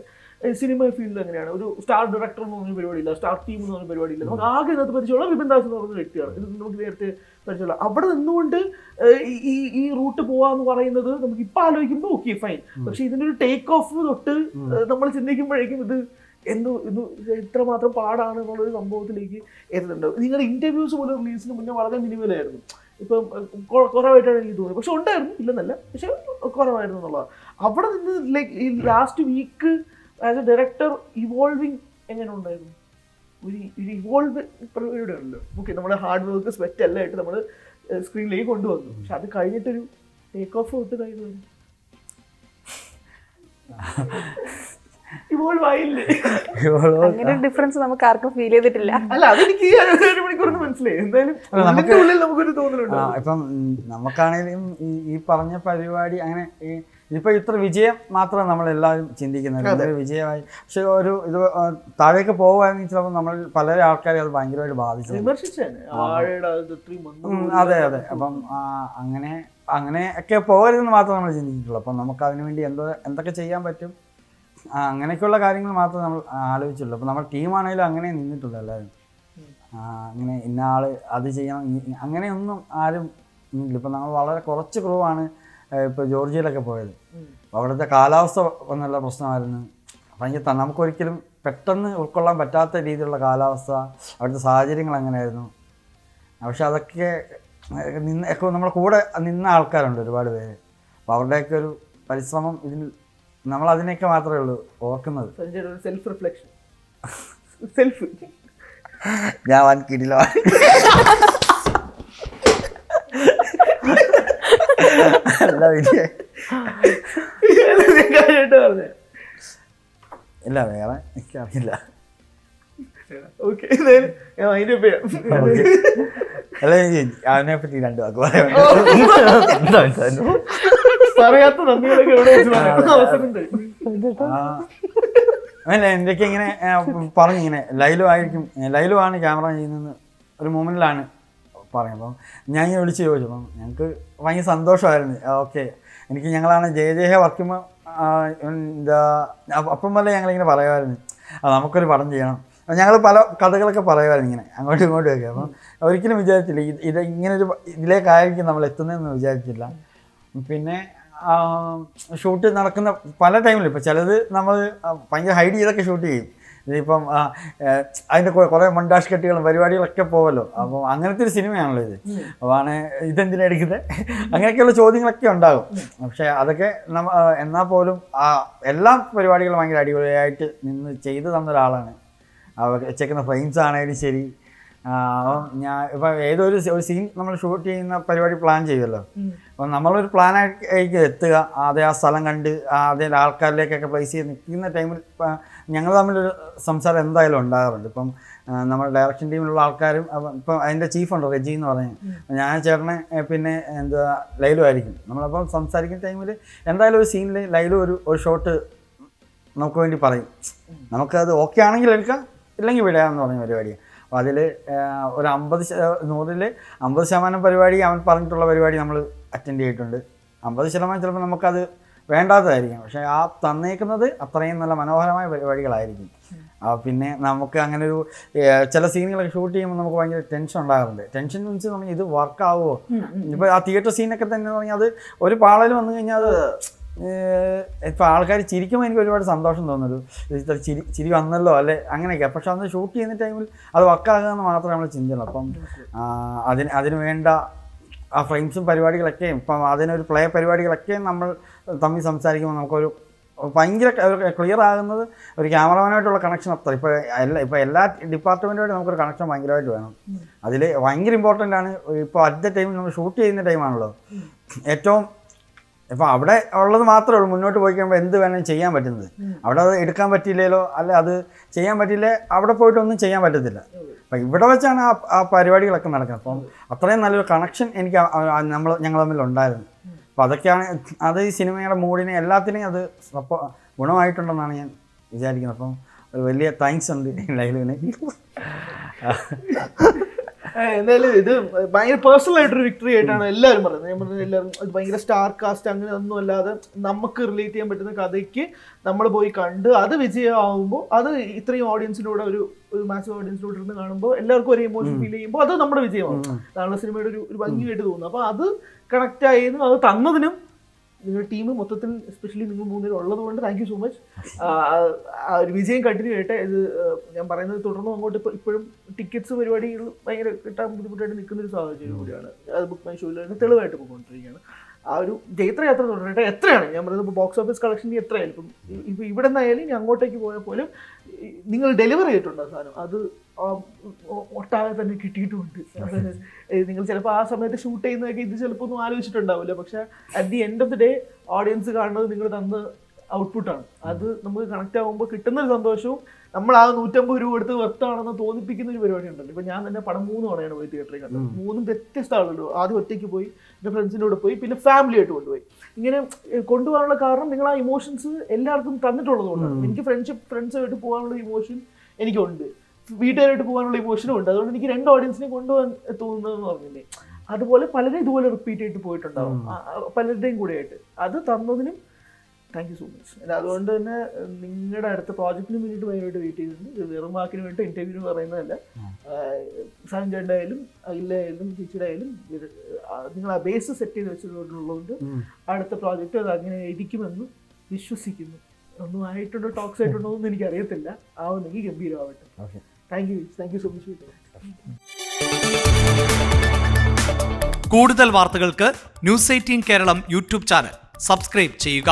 S1: സിനിമ ഫീൽഡിൽ എങ്ങനെയാണ് ഒരു സ്റ്റാർ ഡയറക്ടർ എന്ന് പറഞ്ഞ പരിപാടിയില്ല, സ്റ്റാർ ടീം എന്ന് പറഞ്ഞ പരിപാടിയില്ല. നമുക്ക് ആകെ ഇതിനകത്ത് പരിചയമുള്ള വിപിൻ ദാസ് എന്ന് പറഞ്ഞ വ്യക്തിയാണ്. ഇത് നമുക്ക് നേരത്തെ പരിചയമുള്ള. അവിടെ നിന്നുകൊണ്ട് ഈ റൂട്ട് പോവാന്ന് പറയുന്നത് നമുക്ക് ഇപ്പൊ ആലോചിക്കുമ്പോൾ ഓക്കെ ഫൈൻ. പക്ഷെ ഇതിന്റെ ഒരു ടേക്ക് ഓഫ് തൊട്ട് നമ്മൾ ചിന്തിക്കുമ്പോഴേക്കും ഇത് ഇത്രമാത്രം പാടാണ് എന്നുള്ളൊരു സംഭവത്തിലേക്ക് എത്തുന്നുണ്ട്. നിങ്ങളുടെ ഇന്റർവ്യൂസ് പോലും റിലീസിന് മുന്നേ വളരെ മിനിമലായിരുന്നു. ഇപ്പം കുറവായിട്ടാണ് എനിക്ക് തോന്നിയത്. പക്ഷെ ഉണ്ടായിരുന്നു, ഇല്ലെന്നല്ല, പക്ഷെ കുറവായിരുന്നു എന്നുള്ളതാണ്. അവിടെ നിന്ന് ലൈക്ക് ഈ last week as a director evolving എങ്ങനെ ഉണ്ടായിരുന്നു? ഒരു ഇവോൾവ് പരിപാടി ആണല്ലോ. ഓക്കെ, നമ്മുടെ ഹാർഡ് വർക്ക് സ്വെറ്റ് എല്ലാം ആയിട്ട് നമ്മൾ സ്ക്രീനിലേക്ക് കൊണ്ടുവന്നു. പക്ഷെ അത് കഴിഞ്ഞിട്ടൊരു ടേക്ക് ഓഫ് തൊട്ട് കഴിഞ്ഞു ഇവോൾവ് ആയില്ലേ?
S4: അങ്ങനെ ഡിഫറൻസ് നമുക്ക് ആർക്കും ഫീൽ ചെയ്തിട്ടില്ല.
S1: അല്ല, അതെനിക്ക് ഒരു മണിക്കൂറിന് മനസ്സിലായി. എന്തായാലും നമുക്കൊരു തോന്നലുണ്ട്.
S2: ഇപ്പം നമുക്കാണെങ്കിലും ഈ പറഞ്ഞ പരിപാടി അങ്ങനെ ഇതിപ്പോൾ ഇത്ര വിജയം മാത്രമേ നമ്മളെല്ലാവരും ചിന്തിക്കുന്നത്, വിജയമായി. പക്ഷെ ഇത് താഴേക്ക് പോകുകയാണെങ്കിൽ ചിലപ്പോൾ നമ്മൾ പല ആൾക്കാരെ അത് ഭയങ്കരമായിട്ട് ബാധിച്ചു. അതെ. അപ്പം അങ്ങനെയൊക്കെ പോകരുതെന്ന് മാത്രമേ നമ്മൾ ചിന്തിച്ചിട്ടുള്ളൂ. അപ്പം നമുക്ക് അതിനുവേണ്ടി എന്തൊക്കെ ചെയ്യാൻ പറ്റും അങ്ങനെയൊക്കെയുള്ള കാര്യങ്ങൾ മാത്രമേ നമ്മൾ ആലോചിച്ചുള്ളൂ. അപ്പം നമ്മുടെ ടീമാണെങ്കിലും അങ്ങനെ നിന്നിട്ടുള്ളൂ എല്ലാവരും. അങ്ങനെ ഇന്ന ആൾ അത് ചെയ്യണം അങ്ങനെയൊന്നും ആരും ഇല്ല. ഇപ്പം നമ്മൾ വളരെ കുറച്ച് ക്രൂ ആണ് ഇപ്പോൾ ജോർജിയയിലൊക്കെ പോയത്. അവിടുത്തെ കാലാവസ്ഥ നല്ല പ്രശ്നമായിരുന്നു. ഭയങ്കര നമുക്കൊരിക്കലും പെട്ടെന്ന് ഉൾക്കൊള്ളാൻ പറ്റാത്ത രീതിയിലുള്ള കാലാവസ്ഥ, അവിടുത്തെ സാഹചര്യങ്ങൾ അങ്ങനെയായിരുന്നു. പക്ഷെ അതൊക്കെ നമ്മുടെ കൂടെ നിന്ന ആൾക്കാരുണ്ട് ഒരുപാട് പേര്. അപ്പോൾ അവരുടെയൊക്കെ ഒരു പരിശ്രമം ഇതിൽ നമ്മൾ അതിനെയൊക്കെ മാത്രമേ ഉള്ളൂ ഓർക്കുന്നത്.
S1: സെൽഫ് റിഫ്ലക്ഷൻ, സെൽഫ്
S2: ഞാൻ വൻ കിടിലോ അല്ല വിജയ ഇല്ല വേറെ എനിക്കറിയില്ല. അല്ല അതിനെ പറ്റി 2 വാക്ക് പറയാൻ
S1: പറയാത്ത നന്ദികളൊക്കെ എവിടെ വെച്ച്
S2: അല്ല എന്തൊക്കെ ഇങ്ങനെ പറഞ്ഞിങ്ങനെ ലൈലു ആയിരിക്കും, ലൈലു ആണ് ക്യാമറ ചെയ്യുന്നത് ഒരു മൊമെൻറ്റിലാണ് പറയുന്നത്. അപ്പം ഞാൻ ഇങ്ങനെ വിളിച്ച് ചോദിച്ചു. അപ്പം ഞങ്ങൾക്ക് ഭയങ്കര സന്തോഷമായിരുന്നു. ഓക്കെ എനിക്ക് ഞങ്ങളാണ് ജയ വർക്ക് ചെയ്യുമ്പോൾ അപ്പം വല്ല ഞങ്ങളിങ്ങനെ പറയുമായിരുന്നു നമുക്കൊരു പടം ചെയ്യണം. ഞങ്ങൾ പല കഥകളൊക്കെ പറയുമായിരുന്നു ഇങ്ങനെ അങ്ങോട്ടും ഇങ്ങോട്ടും ഒക്കെ. അപ്പം ഒരിക്കലും വിചാരിച്ചില്ല ഇത് ഇങ്ങനൊരു ഇതിലേക്കായിരിക്കും നമ്മൾ എത്തുന്നതെന്ന് വിചാരിച്ചില്ല. പിന്നെ ഷൂട്ട് നടക്കുന്ന പല ടൈമിലും ഇപ്പോൾ ചിലത് നമ്മൾ ഭയങ്കര ഹൈഡ് ചെയ്തൊക്കെ ഷൂട്ട് ചെയ്യും. ഇതിപ്പം അതിൻ്റെ കുറേ മൊണ്ടാഷ് കെട്ടുകളും പരിപാടികളൊക്കെ പോവല്ലോ. അപ്പോൾ അങ്ങനത്തെ ഒരു സിനിമയാണല്ലോ ഇത്. അതാണ് ഇതെന്തിനാ എടുക്കുന്നത് അങ്ങനെയൊക്കെയുള്ള ചോദ്യങ്ങളൊക്കെ ഉണ്ടാകും. പക്ഷേ അതൊക്കെ എന്നാൽ പോലും എല്ലാ പരിപാടികളും ഭയങ്കര അടിപൊളിയായിട്ട് നിന്ന് ചെയ്തു തന്നൊരാളാണ്. വെച്ചേക്കുന്ന ഫ്രെയിംസ് ആണെങ്കിലും ശരി. ഞാൻ ഇപ്പം ഏതൊരു സീൻ നമ്മൾ ഷൂട്ട് ചെയ്യുന്ന പരിപാടി പ്ലാൻ ചെയ്യുമല്ലോ. അപ്പം നമ്മളൊരു പ്ലാനായിരിക്കും എത്തുക. അതേ ആ സ്ഥലം കണ്ട് അതേ ആൾക്കാരിലേക്കൊക്കെ പ്ലേസ് ചെയ്ത് നിൽക്കുന്ന ടൈമിൽ ഞങ്ങൾ തമ്മിലൊരു സംസാരം എന്തായാലും ഉണ്ടാകാറുണ്ട്. ഇപ്പം നമ്മുടെ ഡയറക്ഷൻ ടീമിലുള്ള ആൾക്കാരും ഇപ്പം അതിൻ്റെ ചീഫുണ്ട് റെജി എന്ന് പറഞ്ഞ്, ഞാൻ ചേട്ടനെ പിന്നെ ലൈലു ആയിരിക്കും. നമ്മളപ്പം സംസാരിക്കുന്ന ടൈമിൽ എന്തായാലും ഒരു സീനിൽ ലൈലു ഒരു ഷോട്ട് നമുക്ക് വേണ്ടി പറയും. നമുക്കത് ഓക്കെ ആണെങ്കിൽ എടുക്കാം, ഇല്ലെങ്കിൽ വിടാമെന്ന് പറഞ്ഞ പരിപാടിയാണ്. അപ്പോൾ അതിൽ ഒരു 50% പരിപാടി അവൻ പറഞ്ഞിട്ടുള്ള പരിപാടി നമ്മൾ അറ്റൻഡ് ചെയ്തിട്ടുണ്ട്. 50% ചിലപ്പോൾ നമുക്കത് വേണ്ടാത്തതായിരിക്കും. പക്ഷേ ആ തന്നേക്കുന്നത് അത്രയും നല്ല മനോഹരമായ പരിപാടികളായിരിക്കും. പിന്നെ നമുക്ക് അങ്ങനെ ഒരു ചില സീനുകളൊക്കെ ഷൂട്ട് ചെയ്യുമ്പോൾ നമുക്ക് ഭയങ്കര ടെൻഷൻ ഉണ്ടാകാറുണ്ട്. ടെൻഷൻ എന്ന് വെച്ചാൽ പറഞ്ഞാൽ ഇത് വർക്കാവുമോ. ഇപ്പോൾ ആ തിയേറ്റർ സീനൊക്കെ തന്നെ പറഞ്ഞാൽ അത് ഒരു പാളയിൽ വന്നു കഴിഞ്ഞാൽ അത് ഇപ്പോൾ ആൾക്കാർ ചിരിക്കുമ്പോൾ എനിക്ക് ഒരുപാട് സന്തോഷം തോന്നുന്നു. ചിരി വന്നല്ലോ അല്ലെ അങ്ങനെയൊക്കെ. പക്ഷെ അന്ന് ഷൂട്ട് ചെയ്യുന്ന ടൈമിൽ അത് വർക്കാകുമെന്ന് മാത്രമേ നമ്മൾ ചിന്തയുള്ളൂ. അപ്പം അതിന് വേണ്ട ആ ഫ്രെയിംസും പരിപാടികളൊക്കെയും ഇപ്പം അതിനൊരു പ്ലേ പരിപാടികളൊക്കെയും നമ്മൾ തമ്മിൽ സംസാരിക്കുമ്പോൾ നമുക്കൊരു ഭയങ്കര ക്ലിയർ ആകുന്നത് ഒരു ക്യാമറമാനായിട്ടുള്ള കണക്ഷൻ അത്ര ഇപ്പോൾ എല്ലാ ഡിപ്പാർട്ട്മെൻറ്റുമായിട്ട് നമുക്കൊരു കണക്ഷൻ ഭയങ്കരമായിട്ട് വേണം. അതിൽ ഭയങ്കര ഇമ്പോർട്ടൻ്റ് ആണ്. ഇപ്പോൾ അറ്റ് ദ ടൈമിൽ നമ്മൾ ഷൂട്ട് ചെയ്യുന്ന ടൈമാണല്ലോ ഏറ്റവും. ഇപ്പോൾ അവിടെ ഉള്ളത് മാത്രമേ ഉള്ളൂ മുന്നോട്ട് പോയി കഴിയുമ്പോൾ എന്ത് വേണമെങ്കിലും ചെയ്യാൻ പറ്റുന്നത്. അവിടെ അത് എടുക്കാൻ പറ്റിയില്ലല്ലോ അല്ലെ അത് ചെയ്യാൻ പറ്റിയില്ലേ അവിടെ പോയിട്ടൊന്നും ചെയ്യാൻ പറ്റത്തില്ല. അപ്പം ഇവിടെ വെച്ചാണ് ആ പരിപാടികളൊക്കെ നടക്കുന്നത്. അപ്പം അത്രയും നല്ലൊരു കണക്ഷൻ എനിക്ക് ഞങ്ങൾ തമ്മിൽ ഉണ്ടായിരുന്നു. അപ്പോൾ അതൊക്കെയാണ് അത് ഈ സിനിമയുടെ മൂഡിനെ എല്ലാത്തിനെയും അത് ഗുണമായിട്ടുണ്ടെന്നാണ് ഞാൻ വിചാരിക്കുന്നത്. അപ്പം ഒരു വലിയ താങ്ക്സ് ഉണ്ട് ലൈലുവിന്.
S1: എന്തായാലും ഇത് ഭയങ്കര പേഴ്സണൽ ആയിട്ടൊരു വിക്ടറി ആയിട്ടാണ് എല്ലാവരും പറയുന്നത്. ഞാൻ പറഞ്ഞത് എല്ലാവരും അത് ഭയങ്കര സ്റ്റാർ കാസ്റ്റ് അങ്ങനെ ഒന്നും അല്ലാതെ നമുക്ക് റിലേറ്റ് ചെയ്യാൻ പറ്റുന്ന കഥയ്ക്ക് നമ്മൾ പോയി കണ്ട് അത് വിജയമാകുമ്പോൾ അത് ഇത്രയും ഓഡിയൻസിലൂടെ ഒരു മാസിവ് ഓഡിയൻസിലൂടെ ഇരുന്ന് കാണുമ്പോൾ എല്ലാവർക്കും ഒരു ഇമോഷൻ ഫീൽ ചെയ്യുമ്പോൾ അത് നമ്മുടെ വിജയമാകും. അതാണ് സിനിമയുടെ ഒരു ഭംഗിയായിട്ട് തോന്നുന്നത്. അപ്പോൾ അത് കണക്റ്റ് ആയിരുന്നു. അത് തന്നതിനും നിങ്ങളുടെ ടീം മൊത്തത്തിൽ എസ്പെഷ്യലി നിങ്ങൾ 3 പേരും ഉള്ളത് കൊണ്ട് താങ്ക് യു സോ മച്ച്. ഒരു വിജയം കണ്ടിന്യൂ ചെയ്യട്ടെ. ഇത് ഞാൻ പറയുന്നത് തുടർന്നും അങ്ങോട്ട് ഇപ്പോഴും ടിക്കറ്റ്സ് പരിപാടികൾ ഭയങ്കര കിട്ടാൻ ബുദ്ധിമുട്ടായിട്ട് നിൽക്കുന്ന ഒരു സാഹചര്യം കൂടിയാണ്. അത് ബുക്ക് മൈ ഷോയിൽ തന്നെ തെളിവായിട്ട് പോയിക്കൊണ്ടിരിക്കുകയാണ്. ആ ഒരു ജൈത്രയാത്ര തുടരട്ടെ. എത്രയാണ് ഞാൻ പറയുന്നത് ഇപ്പോൾ ബോക്സ് ഓഫീസ് കളക്ഷൻ എത്രയായാലും ഇപ്പം ഇവിടെ നിന്നായാലും ഇനി അങ്ങോട്ടേക്ക് പോയാൽ പോലും നിങ്ങൾ ഡെലിവർ ചെയ്തിട്ടുണ്ട് ആ സാധനം. അത് ഒട്ടാകെ തന്നെ കിട്ടിയിട്ടുമുണ്ട്. നിങ്ങൾ ചിലപ്പോൾ ആ സമയത്ത് ഷൂട്ട് ചെയ്യുന്നതൊക്കെ ഇത് ചിലപ്പോൾ ഒന്നും ആലോചിച്ചിട്ടുണ്ടാവില്ല. പക്ഷെ at the end of the day audience കാണുന്നത് നിങ്ങൾ തന്ന ഔട്ട്പുട്ടാണ്. അത് നമുക്ക് കണക്ട് ആകുമ്പോൾ കിട്ടുന്നൊരു സന്തോഷവും നമ്മൾ ആ 150 രൂപ എടുത്ത് വെർത്താണെന്ന് തോന്നിപ്പിക്കുന്ന ഒരു പരിപാടി ഉണ്ടല്ലോ. ഇപ്പം ഞാൻ തന്നെ പടം 3 തവണയാണ് പോയി തിയേറ്ററിൽ കണ്ടത്. 3 വ്യത്യസ്ത ആളുകൾ. ആദ്യം ഒറ്റയ്ക്ക് പോയി, എൻ്റെ ഫ്രണ്ട്സിൻ്റെ കൂടെ പോയി, പിന്നെ ഫാമിലി ആയിട്ട് കൊണ്ടുപോയി. ഇങ്ങനെ കൊണ്ടുപോകാനുള്ള കാരണം നിങ്ങൾ ആ ഇമോഷൻസ് എല്ലാവർക്കും തന്നിട്ടുള്ളത് കൊണ്ടാണ്. എനിക്ക് ഫ്രണ്ട്സുമായിട്ട് പോകാനുള്ള ഇമോഷൻ എനിക്കുണ്ട്, വീട്ടുകാരായിട്ട് പോകാനുള്ള ഇമോഷനും ഉണ്ട്. അതുകൊണ്ട് എനിക്ക് 2 ഓഡിയൻസിനെ കൊണ്ടുപോകാൻ തോന്നുന്നതെന്ന് പറഞ്ഞില്ലേ, അതുപോലെ പലരും ഇതുപോലെ റിപ്പീറ്റ് ആയിട്ട് പോയിട്ടുണ്ടാവും പലരുടെയും കൂടെ ആയിട്ട്. അത് തന്നതിനും താങ്ക് യു സോ മച്ച്. അതുകൊണ്ട് തന്നെ നിങ്ങളുടെ അടുത്ത പ്രോജക്റ്റിന് വേണ്ടിയിട്ട് ഭയങ്കരമായിട്ട് വെയിറ്റ് ചെയ്തിട്ടുണ്ട്. ഇത് വെറും വാക്കിന് വേണ്ടി ഇന്റർവ്യൂവിന് പറയുന്നതല്ല. സഞ്ജയുടെ ആയാലും അഖിലായാലും ചേച്ചിയുടെ ആയാലും നിങ്ങൾ ആ ബേസ് സെറ്റ് ചെയ്ത് വെച്ചിട്ടുള്ളതുകൊണ്ട് അടുത്ത പ്രോജക്റ്റ് അത് അങ്ങനെ ഇരിക്കുമെന്ന് വിശ്വസിക്കുന്നു. ഒന്നും ആയിട്ടുണ്ടോ ടോക്സ് ആയിട്ടുണ്ടോ എന്ന് എനിക്ക് അറിയത്തില്ല. ആവുന്നെങ്കിൽ ഗംഭീരമാവട്ടെ. Thank you so much.
S5: കൂടുതൽ വാർത്തകൾക്ക് News 18 Keralam YouTube channel subscribe ചെയ്യുക.